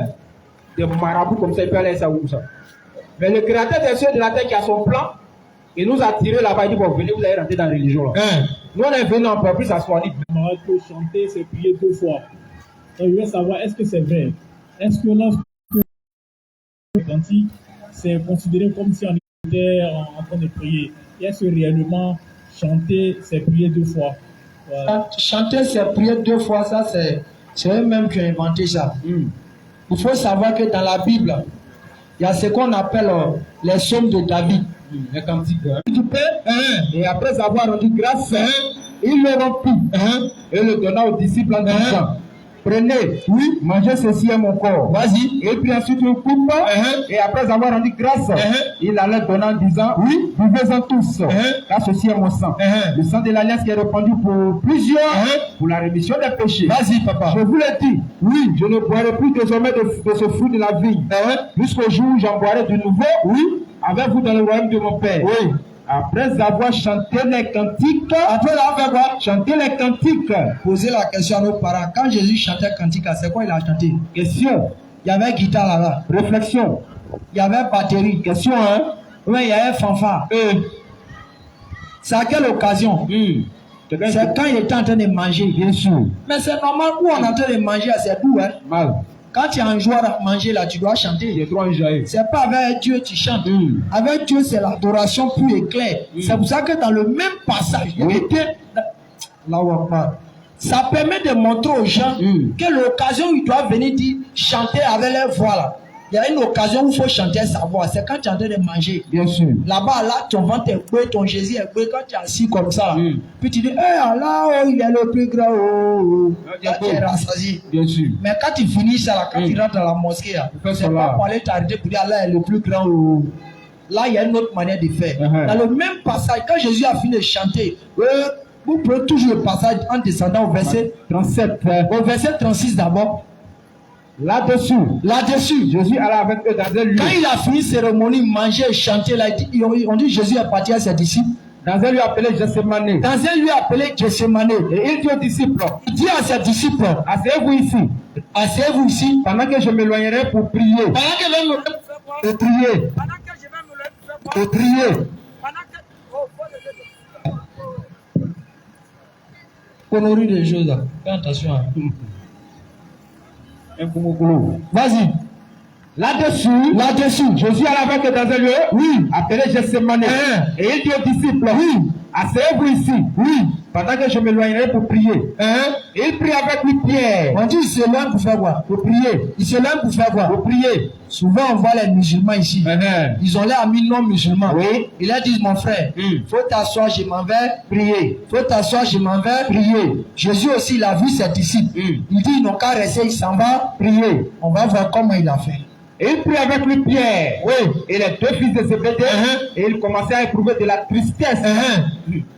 Des marabouts comme ça, ils peuvent aller ça ou ça. Mais le créateur des cieux et de la terre qui a son plan, il nous a tiré là-bas, il dit bon, venez, vous allez rentrer dans la religion là. Nous on est venus en peuple, ça soit dit. Camarade peut chanter, c'est prier 2 fois. Et je veux savoir, est-ce que c'est vrai? Est-ce que lorsque c'est considéré comme si on était en train de prier? Est-ce que réellement chanter, c'est prier 2 fois? Voilà. Chanter, c'est prier 2 fois, ça c'est eux-mêmes qui ont inventé ça. Il faut savoir que dans la Bible, il y a ce qu'on appelle les psaumes de David. Les cantiques du Père. Et après avoir rendu grâce, il le remplit et le donna aux disciples en disant, prenez, oui, mangez ceci est mon corps. Vas-y. Et puis ensuite une coupe. Et après avoir rendu grâce, il allait donner en disant, oui, buvez-en tous, car ceci est mon sang. Le sang de l'alliance qui est répandu pour plusieurs, pour la rémission des péchés. Vas-y, papa. Je vous l'ai dit, oui, je ne boirai plus désormais de ce fruit de la vigne. Jusqu'au jour où j'en boirai de nouveau, oui, avec vous dans le royaume de mon Père. Oui. Après avoir chanté les cantiques, chanter les cantiques. Posez la question à nos parents. Quand Jésus chantait cantique, c'est quoi il a chanté? Question. Il y avait guitare là-bas. Réflexion. Il y avait batterie. Question, hein? Oui, il y avait fanfare. C'est à quelle occasion? C'est quand il était en train de manger. Bien sûr. Mais c'est normal où on est en train de manger, c'est doux, hein? Mal. Quand tu es un joueur à manger là, tu dois chanter. Il y a trop enjaillé. C'est pas avec Dieu tu chantes. Avec Dieu, c'est l'adoration pure et claire. C'est pour ça que dans le même passage, ça permet de montrer aux gens que l'occasion où ils doivent venir dire chanter avec leur voix là. Il y a une occasion où il faut chanter sa voix. C'est quand tu es en train de manger. Bien sûr. Là-bas, là, ton ventre est beau, ton Jésus est beau. Quand tu es assis comme ça, puis tu dis, Allah, il est le plus grand. Là, tu es rassasié. Bien sûr. Mais quand tu finis ça, là, quand tu rentres dans la mosquée, c'est pas pour aller t'arrêter pour dire, Allah est le plus grand. Là, il y a une autre manière de faire. Dans le même passage, quand Jésus a fini de chanter, vous prenez toujours le passage en descendant au verset 37. Au verset 36 d'abord. Là-dessus, Jésus allait avec eux dans un lieu. quand il a fini cérémonie, manger, chanter, on dit Jésus est parti à ses disciples. Dans un lieu appelé Gethsemane. Dans un lieu appelé Gethsemane. Et il dit aux disciples, Il dit à ses disciples, asseyez-vous ici, asseyez-vous ici. pendant que je m'éloignerai pour prier. Pendant que je vais me Pour prier. Pour prier. conneries des choses là. Fais attention. Vas-y. Là-dessus, Jésus allait avec eux dans un lieu, appelé Gethsemane. Et il dit aux disciples, asseyez-vous ici, pendant que je m'éloignerai pour prier. Et il prie avec lui Pierre. On dit il s'éloigne pour faire quoi? Pour prier. Il s'éloigne pour faire quoi? Pour prier. Souvent on voit les musulmans ici. Ils ont l'air amis non musulmans. Oui. Ils leur disent, mon frère, faut t'asseoir, je m'en vais Prier. Faut t'asseoir, je m'en vais Prier. Jésus aussi, il a vu ses disciples. Il dit, ils n'ont qu'à rester, il s'en va. Prier. On va voir comment il a fait. Et il prit avec lui Pierre et les deux fils de Zébédée. Et il commençait à éprouver de la tristesse.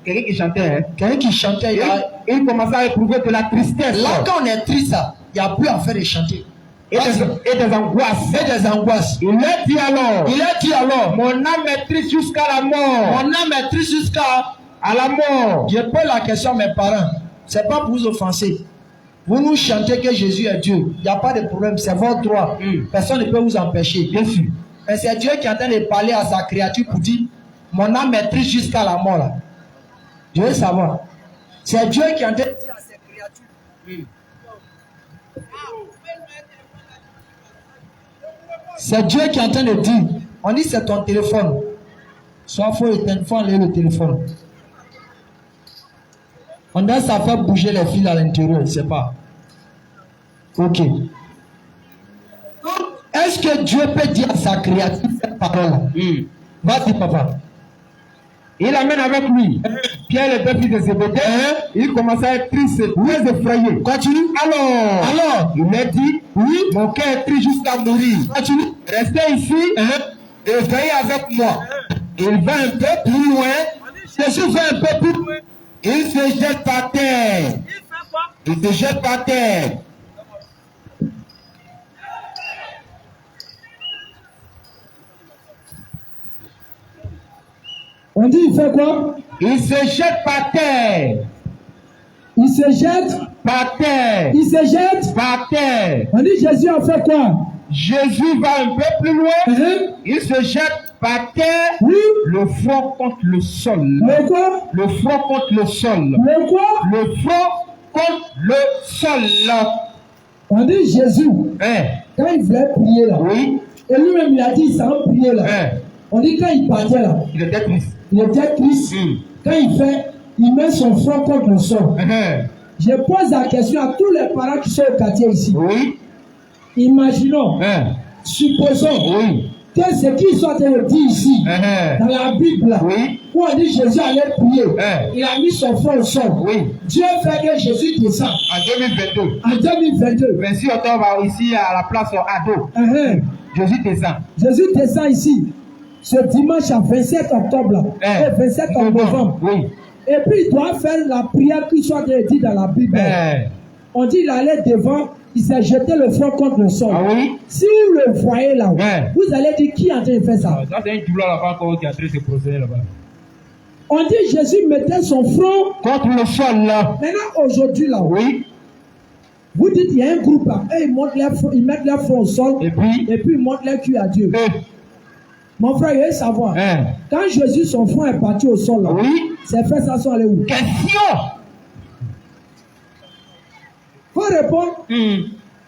Quelqu'un qui chantait. Quelqu'un qui chantait, Il commençait à éprouver de la tristesse. là quand on est triste, il n'y a plus à faire de chanter. Et des angoisses. Il a dit alors, mon âme est triste jusqu'à la mort. Mon âme est triste jusqu'à la mort. Je pose la question à mes parents. C'est pas pour vous offenser. Vous nous chantez que Jésus est Dieu. Il n'y a pas de problème, c'est votre droit. Personne ne peut vous empêcher. Bien sûr. Mais c'est Dieu qui est en train de parler à sa créature pour dire, mon âme est triste jusqu'à la mort. Là. Je veux savoir. C'est Dieu qui est en train de dire à ses créatures. C'est Dieu qui est en train de dire. On dit c'est ton téléphone. Soit faut éteindre, faut enlever le téléphone. On dirait ça fait bouger les fils à l'intérieur, je ne sais pas. Ok. Est-ce que Dieu peut dire à sa créature cette parole-là? Vas-y, papa. Il amène avec lui Pierre et deux fils de Zébédée. Il commençait à être triste, très effrayé. Continue. Alors, il a dit, mon cœur est triste jusqu'à mourir. Continue. Restez ici et veillez avec moi. Il va un peu plus loin. Jésus va un peu plus loin. Il se jette par terre. Il se jette par terre. On dit il fait quoi? Il se jette par terre. Il se jette par terre. Il se jette par terre. On dit Jésus a fait quoi? Jésus va un peu plus loin. Il se jette par terre. Oui. Le front contre le sol. Le quoi? Le front contre le sol. Le quoi? Le front contre le sol. On dit Jésus. Quand il voulait prier là. Oui. Et lui-même il a dit sans prier là. On dit quand il partait là. Il était triste. Il était triste. Quand il met son front contre le sol. Je pose la question à tous les parents qui sont au quartier ici. Oui. Imaginons, supposons que ce qu'ils sont en train de dire ici, dans la Bible, où on dit Jésus allait prier, il a mis son front au sol. Dieu fait que Jésus descend. En 2022. En 2022. 26 octobre, ici à la place Ado. Jésus descend. Jésus descend ici. Ce dimanche à 27 octobre, 27 novembre. Et puis il doit faire la prière qui soit dit dans la Bible. On dit il allait devant, il s'est jeté le front contre le sol. Si vous le voyez là, vous allez dire qui est en train de faire ça? Ça c'est un douleur là-bas encore qui est en train de se procéder là-bas. On dit Jésus mettait son front contre le sol là. Maintenant aujourd'hui là, vous dites il y a un groupe là, et ils mettent leur front au sol et puis ils montrent leur cul à Dieu. Mon frère, il veut savoir. Quand Jésus, son front est parti au sol là, ses frères ça sont allés où? Question. Faut répondre.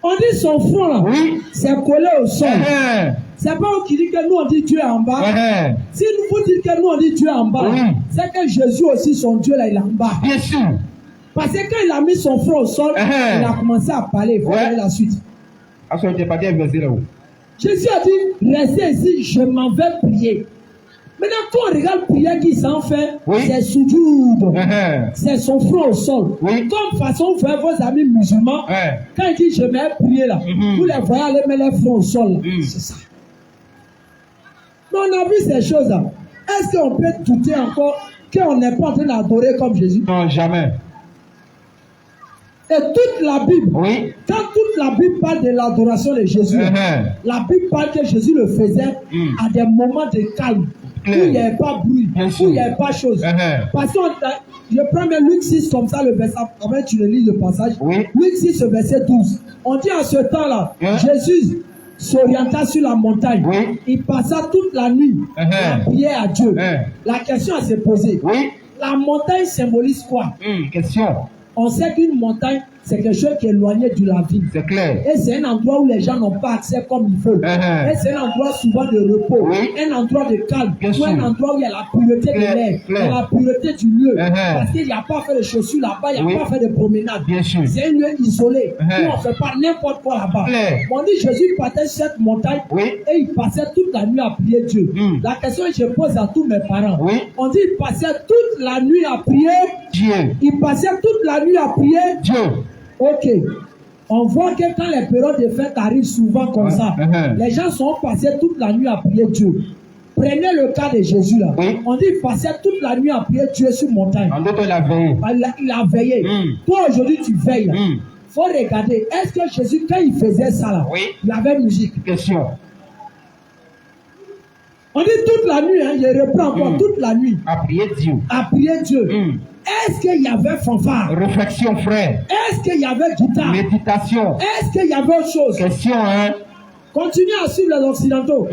On dit son front là, c'est collé au sol. C'est pas vous qui dites que nous on dit Dieu est en bas. Si vous dites que nous on dit Dieu est en bas, c'est que Jésus aussi, son Dieu là, il est en bas. Bien sûr. Parce que quand il a mis son front au sol, il a commencé à parler. Il faut aller la suite. Jésus a dit, restez ici, je m'en vais prier. Maintenant, quand on regarde prière qui s'en fait, c'est soujoud. C'est son front au sol. Comme façon, vous faites vos amis musulmans, quand ils disent je vais prier là, vous les voyez aller mettre les fronts au sol. C'est ça. Mais on a vu ces choses-là. Est-ce qu'on peut douter encore qu'on n'est pas en train d'adorer comme Jésus? Non, jamais. Et toute la Bible, Oui. quand toute la Bible parle de l'adoration de Jésus, la Bible parle que Jésus le faisait à des moments de calme, où il n'y avait pas bruit, où il n'y avait pas chose. Parce que je prends même Luc 6 comme ça, le verset, avant tu le lis le passage. Oui. Luc 6, le verset 12. On dit en ce temps-là, Jésus s'orienta sur la montagne. Oui. Il passa toute la nuit à prier à Dieu. La question à se poser. Oui. La montagne symbolise quoi? Question. On sait qu'une montagne, c'est quelque chose qui est éloigné de la ville. C'est clair. Et c'est un endroit où les gens n'ont pas accès comme il faut. Et c'est un endroit souvent de repos. Oui. Un endroit de calme. Ou un endroit où il y a la pureté de l'air. La pureté du lieu. Parce qu'il n'y a pas à faire de chaussures là-bas, il n'y a pas à faire de promenade. C'est un lieu isolé. Où on ne fait pas n'importe quoi là-bas. On dit Jésus partait sur cette montagne et il passait toute la nuit à prier Dieu. La question que je pose à tous mes parents. On dit il passait toute la nuit à prier Dieu. Il passait toute la nuit à prier Dieu. Ok. On voit que quand les périodes de fête arrivent souvent comme ça, les gens sont passés toute la nuit à prier Dieu. Prenez le cas de Jésus là. On dit qu'il passait toute la nuit à prier Dieu sur montagne. En d'autres, il a veillé. Il a veillé. Toi aujourd'hui tu veilles là. Faut regarder. Est-ce que Jésus quand il faisait ça là, il avait musique? Question. On dit toute la nuit, hein, je reprends encore toute la nuit. À prier Dieu. À prier Dieu. Est-ce qu'il y avait fanfare? Réflexion, frère. Est-ce qu'il y avait guitare? Méditation. Est-ce qu'il y avait autre chose? Question, hein. Continuez à suivre les Occidentaux.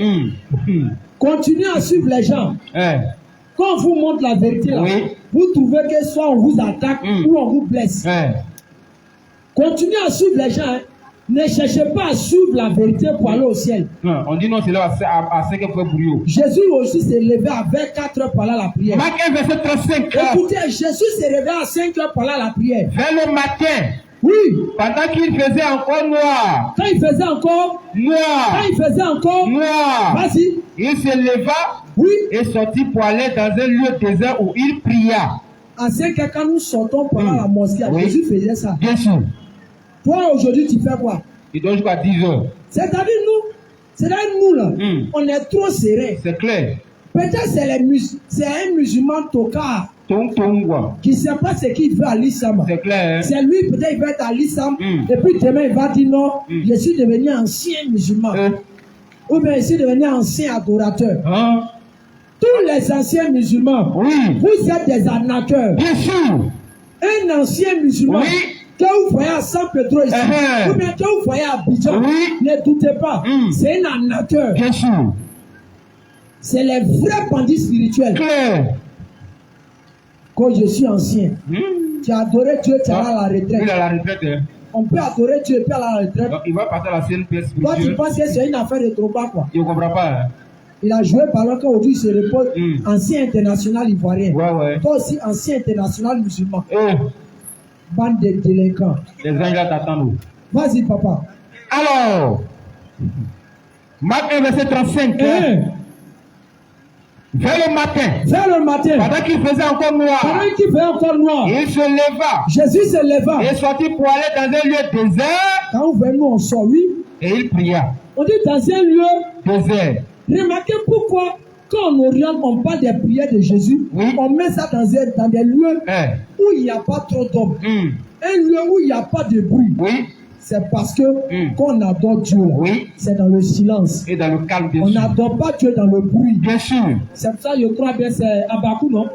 Continuez à suivre les gens. Quand on vous montre la vérité, là, vous trouvez que soit on vous attaque ou on vous blesse. Continuez à suivre les gens. Hein. Ne cherchez pas à suivre la vérité pour aller au ciel. Non, on dit non, c'est là à 5 heures pour brouillot. Jésus aussi s'est levé à 24 heures pour aller à la prière. Marc 1, verset 35. Écoutez, Jésus s'est levé à 5 heures pour aller à la prière. Vers le matin. Oui. Pendant qu'il faisait encore noir. Quand il faisait encore noir. Quand il faisait encore noir. Vas-y. Il se leva et sortit pour aller dans un lieu désert où il pria. À 5 heures, quand nous sortons pour aller à la mosquée, Jésus faisait ça. Bien sûr. Toi, aujourd'hui, tu fais quoi? Il doit jusqu'à 10 heures. C'est-à-dire, nous, là, on est trop serrés. C'est clair. Peut-être c'est un musulman tocard qui ne sait pas ce qu'il veut à l'islam. C'est clair. Hein? C'est lui, peut-être, il veut être à l'islam. Et puis demain, il va dire non, je suis devenu ancien musulman. Ou bien je suis devenu ancien adorateur. Tous les anciens musulmans, vous êtes des arnaqueurs. Bien sûr. Un ancien musulman. Que vous voyez à San Pedro ici, ou bien que vous voyez à Abidjan, ne doutez pas, c'est un arnaqueur. Bien sûr. C'est les vrais bandits spirituels. Claire. Quand je suis ancien, tu as adoré Dieu, tu es à la retraite. Il est à la retraite. Hein. On peut adorer Dieu et puis à la retraite. Donc, il va passer à la CNPS spirituelle. Toi, tu penses que c'est une affaire de trop bas, quoi. Il ne comprend pas. Hein. Il a joué pendant qu'aujourd'hui il se repose, ancien international ivoirien. Toi aussi, ancien international musulman. Bande de délinquants. Les anges là t'attendent. Vas-y, papa. Alors, Marc 1, verset 35. Vers le matin. Pendant qu'il faisait encore noir. Il se leva. Jésus se leva. Il est sorti pour aller dans un lieu désert. Quand vous venez, on sort, oui. Et il pria. On dit dans un lieu désert. Remarquez pourquoi, quand on oriente, on parle des prières de Jésus, on met ça dans des lieux où il n'y a pas trop d'hommes. Un lieu où il n'y a pas de bruit. C'est parce que quand on adore Dieu, c'est dans le silence. Et dans le calme, bien on sûr. n'adore pas Dieu dans le bruit. Bien sûr. C'est pour ça que je crois bien, c'est Habakkuk, non?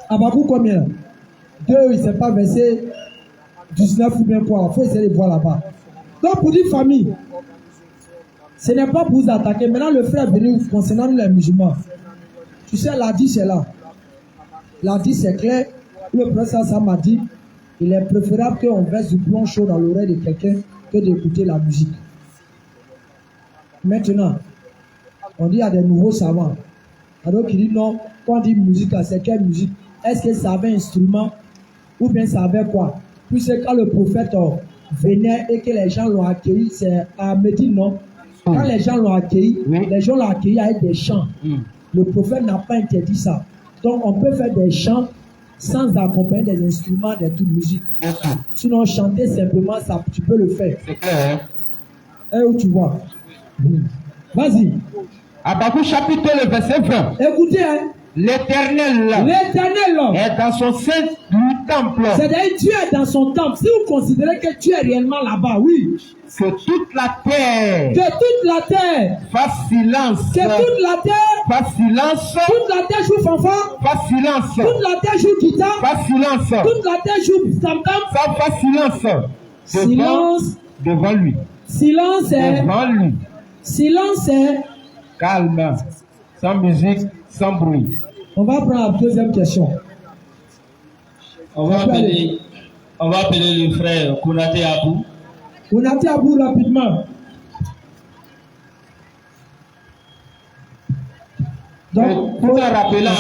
Habakkuk combien? 2, il ne sait pas verset 19 ou bien quoi. Il faut essayer de voir là-bas. Donc pour dire famille, ce n'est pas pour vous attaquer. Maintenant le frère est venu concernant les musulmans. Tu sais, la dit c'est là. La dit c'est clair. Le professeur ça m'a dit, il est préférable qu'on verse du plomb chaud dans l'oreille de quelqu'un que d'écouter la musique. Maintenant, on dit il y a des nouveaux savants. Alors qu'il dit non, quand on dit musique, c'est quelle musique? Est-ce que ça avait un instrument ou bien ça avait quoi? Puisque quand le prophète venait et que les gens l'ont accueilli, c'est à Médine, non? Quand les gens l'ont accueilli, les gens l'ont accueilli avec des chants. Le prophète n'a pas interdit ça. Donc on peut faire des chants sans accompagner des instruments, des trucs de musique. Sinon chanter simplement, ça, tu peux le faire. C'est clair. Et où tu vois? Vas-y. Habakkuk chapitre le verset 20. Écoutez, hein. L'Éternel est dans son saint temple. C'est-à-dire Dieu est dans son temple. Si vous considérez que Dieu est réellement là-bas, oui. Que toute la terre fasse silence. Que toute la terre fasse silence. Toute la terre joue fanfare. Fasse silence. Toute la terre joue guitare. Fasse silence. Toute la terre joue tam-tam. Ça fasse silence. Silence. Devant lui. Silence est. Devant lui. Silence est. Calme. Sans musique, sans bruit. On va prendre la deuxième question. On va appeler le frère Konaté Abou. Konaté Abou rapidement. Donc, tout en rappelant,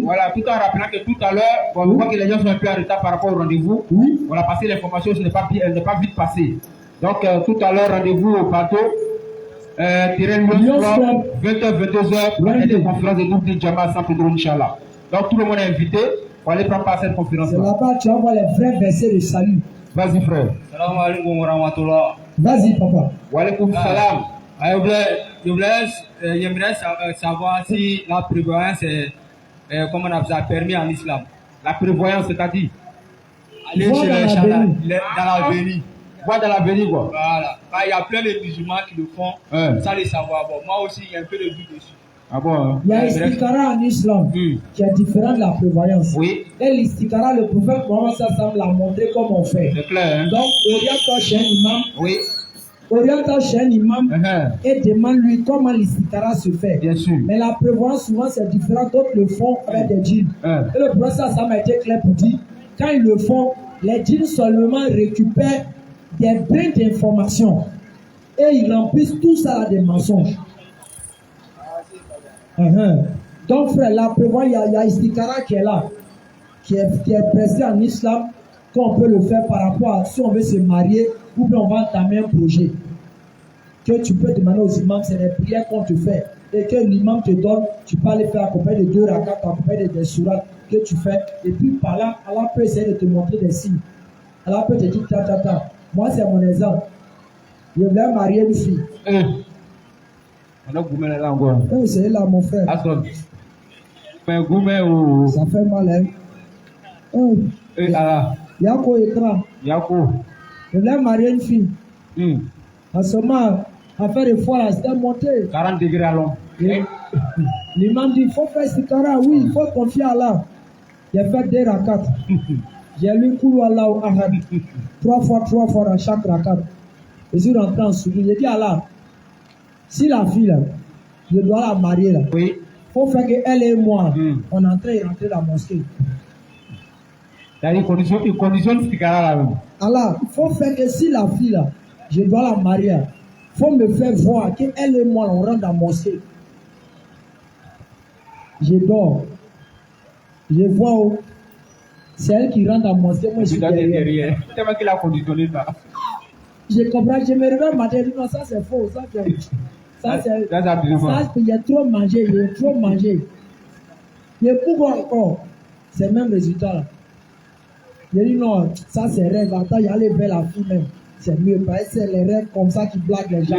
voilà, tout en rappelant que tout à l'heure, on voit que les gens sont un peu en retard par rapport au rendez-vous. Oui. On a passé l'information, elle n'est pas vite passée. Donc, tout à l'heure, rendez-vous au plateau. Terrain 20h, 22h, pour la conférence de groupe de Djama à San Pedro, Inch'Allah. Donc, tout le monde est invité pour aller prendre part à cette conférence-là. C'est là-bas, tu vas voir les vrais versets de salut. Vas-y, frère. Salam alaikum wa rahmatullah. Vas-y, papa. Wa alaikum salam. J'aimerais savoir si la prévoyance est, comment on a ça, permis en islam. La prévoyance, c'est-à-dire aller chez les gens dans l'avenir. Voir dans l'avenir, quoi. Voilà. Il y a plein de musulmans qui le font sans le savoir. Bon, moi aussi, il y a un peu de doute dessus. Ah bon, hein? Il y a l'istikara en islam qui est différent de la prévoyance. Oui. Et l'istikara, le prophète Mohammed Sassam l'a montré comme on fait. C'est clair, hein? Donc, oriente-toi chez un imam. Oui. Oriente-toi chez un imam et demande-lui comment l'istikara se fait. Bien sûr. Mais la prévoyance, souvent, c'est différent. D'autres le font avec des djinns. Et le prophète Sassam a été clair pour dire, quand ils le font, les djinns seulement récupèrent des brins d'informations et ils remplissent tout ça à des mensonges. Donc frère, la prévoyance, il y a istikara qui est là, qui est prescrit en islam, qu'on peut le faire par rapport à si on veut se marier ou bien on va entamer un projet. Que tu peux demander aux imams, c'est des prières qu'on te fait et que l'imam te donne, tu peux aller faire accompagner de 2 rakats, accompagner des sourates que tu fais et puis par là, Allah peut essayer de te montrer des signes. Allah peut te dire ta. Moi, c'est mon exemple. Je voulais marier une fille. On a goumé là encore. C'est là, mon frère. Attends. Mais goumé ou. Ça fait mal, hein. Yako écran. Yako. Je voulais marier une fille. En ce moment, à faire des fois, là, c'était monté. 40 degrés à l'ombre. L'imam dit, il faut faire ce cara, oui, il faut confier à Allah. J'ai fait 2 rakats. J'ai lu Koulou Allahu Ahad 3 fois dans chaque rakat. Je suis rentré en sourire. J'ai dit à Allah, si la fille là, je dois la marier là, il faut faire qu'elle et moi, on entre et rentrer dans la mosquée. Il conditionne ce cara là même. Allah, il faut faire que si la fille là, je dois la marier, il faut me faire voir qu'elle et moi, on rentre dans la mosquée. Je dors. Je vois où. C'est elle qui rentre dans la mosquée, moi je suis derrière. C'est tellement qu'il a conditionné ça. Je comprends, je me réveille matin, je dis non, ça c'est faux, ça il y a trop mangé, Et pourquoi encore? C'est le même résultat là. Je dis non, ça c'est rêve, attends, il y a les vers la fille même. C'est mieux, parce que c'est les rêves comme ça qui blaguent les gens.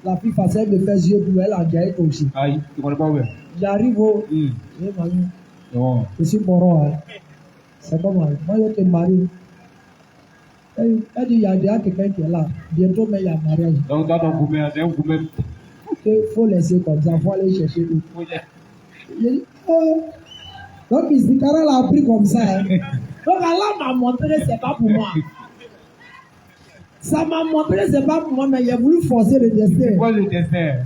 La fille facile de faire yeux bleus, elle a gagné aussi. Aïe, tu connais pas où? J'arrive au. Je suis moron, hein. C'est comment? Moi, je te marie. Elle dit, il y a déjà quelqu'un qui est là. Bientôt, mais il y a mariage. Donc, dans ton gourmet, c'est un gourmet. Il faut laisser comme ça, il faut aller chercher où. Je dis, oh. Donc, Istikara l'a appris comme ça. Hein. Donc, Allah m'a montré, c'est pas pour moi. Ça m'a montré, c'est pas pour moi, mais il a voulu forcer le destin. Pourquoi le destin?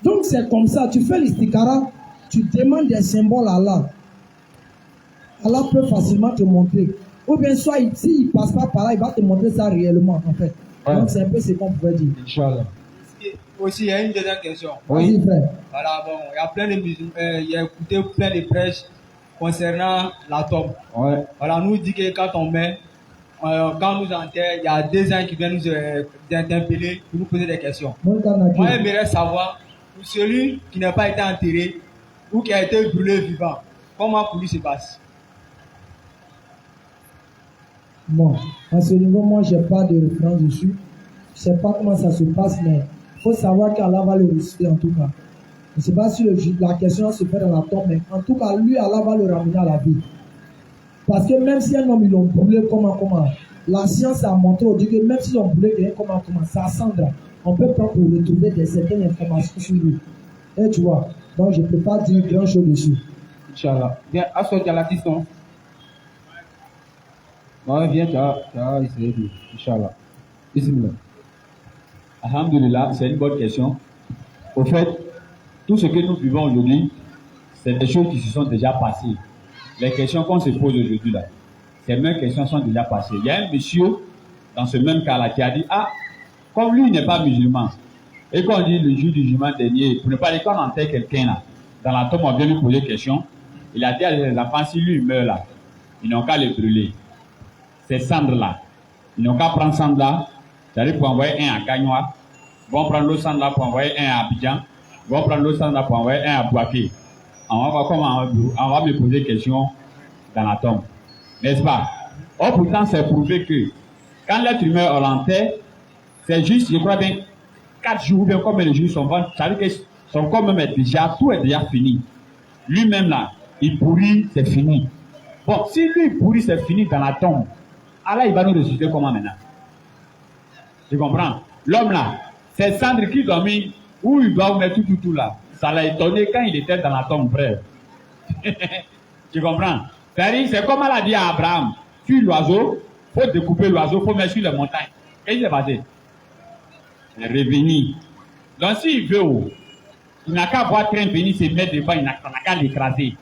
Donc, c'est comme ça. Tu fais l'Istikara, tu demandes des symboles à Allah. Allah peut facilement te montrer. Ou bien soit, s'il ne passe pas par là, il va te montrer ça réellement, en fait. Donc, c'est un peu ce qu'on pouvait dire. Inch'Allah. Aussi, il y a une deuxième question. Oui, frère. Voilà, bon, il y a plein de musulmans, il y a écouté plein de prêches concernant la tombe. Voilà, nous dit que quand on met, quand nous enterre, il y a des gens qui viennent nous interpeller pour nous poser des questions. Moi, j'aimerais savoir, pour celui qui n'a pas été enterré ou qui a été brûlé vivant, comment pour lui se passe? Bon, à ce niveau, moi, je n'ai pas de référence dessus. Je ne sais pas comment ça se passe, mais il faut savoir qu'Allah va le ressusciter en tout cas. Je ne sais pas si la question se fait dans la tombe, mais en tout cas, lui, Allah va le ramener à la vie. Parce que même si un homme, ils l'ont brûlé, comment, la science a montré aujourd'hui que même s'ils ont brûlé quelqu'un, comment, ça cendre, on peut prendre pour retrouver certaines informations sur lui. Et tu vois, donc je ne peux pas dire grand chose dessus. Inch'Allah. Bien, Aswad, il y a la question. Ouais, viens, tu as essayé de. Inch'Allah. Bismillah. Alhamdulillah, c'est une bonne question. Au fait, tout ce que nous vivons aujourd'hui, c'est des choses qui se sont déjà passées. Les questions qu'on se pose aujourd'hui là, ces mêmes questions sont déjà passées. Il y a un monsieur dans ce même cas-là qui a dit, ah, comme lui n'est pas musulman, et qu'on dit le jour du jugement dernier, pour ne pas dire qu'on enterre quelqu'un là, dans la tombe on vient lui poser question, il a dit à ses enfants, si lui meurt là, ils n'ont qu'à les brûler. Ces cendres là, ils n'ont qu'à prendre cendres là, c'est-à-dire pour envoyer un à Gagnoa, vont prendre l'autre cendre là pour envoyer un à Abidjan, vont prendre l'autre cendre là pour envoyer un à Bouaké. On va voir comment on va me poser question dans la tombe. N'est-ce pas? Or, pourtant, c'est prouvé que quand l'être humain est l'enterre, c'est juste, je crois bien, 4 jours, ou bien comme les jours sont ventre, ça veut dire que son corps même est déjà, tout est déjà fini. Lui-même là, il pourrit, c'est fini. Bon, si lui il pourrit, c'est fini dans la tombe, Allah il va nous ressusciter comment maintenant? Tu comprends? L'homme là, c'est cendre qu'ils ont mis, où il doit mettre tout là. Ça l'a étonné quand il était dans la tombe, frère. Tu comprends? C'est comme elle a dit à Abraham, tue l'oiseau, il faut découper l'oiseau, il faut mettre sur les montagnes. Qu'est-ce qui s'est passé? Il est revenu. Donc s'il veut, il n'a qu'à voir train venir se mettre devant, il n'a qu'à l'écraser.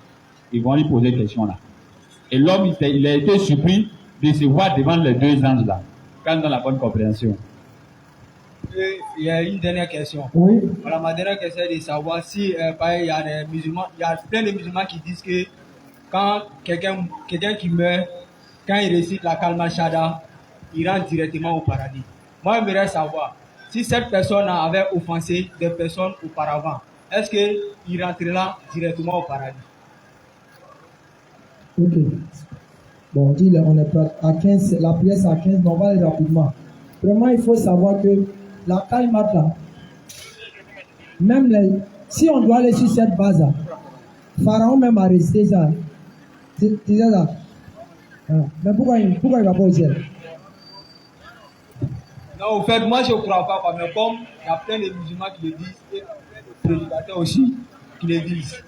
Ils vont lui poser question là. Et l'homme, il a été surpris de se voir devant les deux anges là, quand dans la bonne compréhension. Il y a une dernière question. Oui. Voilà, ma dernière question est de savoir si il y a des musulmans, il y a plein de musulmans qui disent que quand quelqu'un qui meurt, quand il récite la Kalma Shahada, il rentre directement au paradis. Moi, j'aimerais savoir si cette personne avait offensé des personnes auparavant, est-ce qu'il rentrera directement au paradis? Ok. Bon, on dit, on est à 15, la pièce à 15, mais on va aller rapidement. Vraiment, il faut savoir que la Kalma, même si on doit aller sur cette base, Pharaon même a récité ça. C'est ça. Mais pourquoi il ne va pas au ciel? Non, au fait, moi je ne crois pas, mais comme il y a plein de musulmans qui le disent, et plein de prédicateurs aussi qui le disent.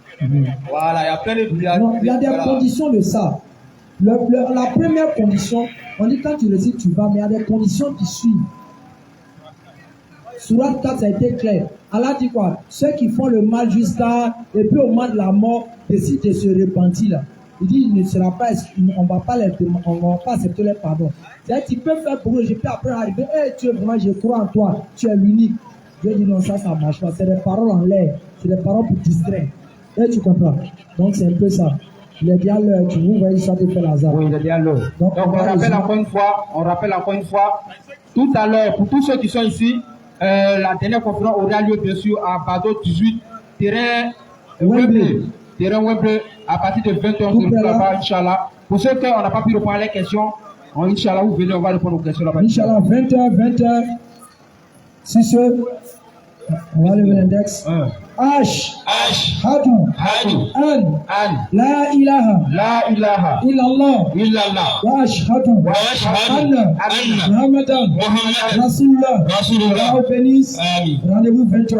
Voilà, il y a plein de prédicateurs. Non, il y a des conditions de ça. La première condition, on dit quand tu récites, tu vas, mais il y a des conditions qui suivent. Surat 4, ça a été clair. Allah dit quoi? Ceux qui font le mal jusqu'à, et puis au moment de la mort, décident de se repentir là. Il dit, il ne sera pas, on ne va pas accepter les pardons. C'est-à-dire, tu peux faire pour eux, je peux après arriver, hey, Dieu, vraiment, je crois en toi, tu es l'unique. Dieu dit, non, ça ne marche pas. C'est des paroles en l'air, c'est des paroles pour distraire. Et tu comprends? Donc, c'est un peu ça. Il est bien l'heure, tu vous voyez, ça te fait l'hasard. Oui, il est bien l'heure. Donc on rappelle encore une fois, tout à l'heure, pour tous ceux qui sont ici, la dernière conférence aura lieu, bien sûr, à Bado 18, terrain Wembley, à partir de 20h, là-bas, Inch'Allah. Pour ceux qui n'ont pas pu répondre à les questions, Inch'Allah, vous venez, on va répondre aux questions là-bas. Inch'Allah, 20h, si ce, on va lever l'index. H. Hadu. An. La ilaha. Illallah. Wa ashhadu. Anna. Muhammadan. Rasulullah. Allah bénisse. Rendez-vous 20h.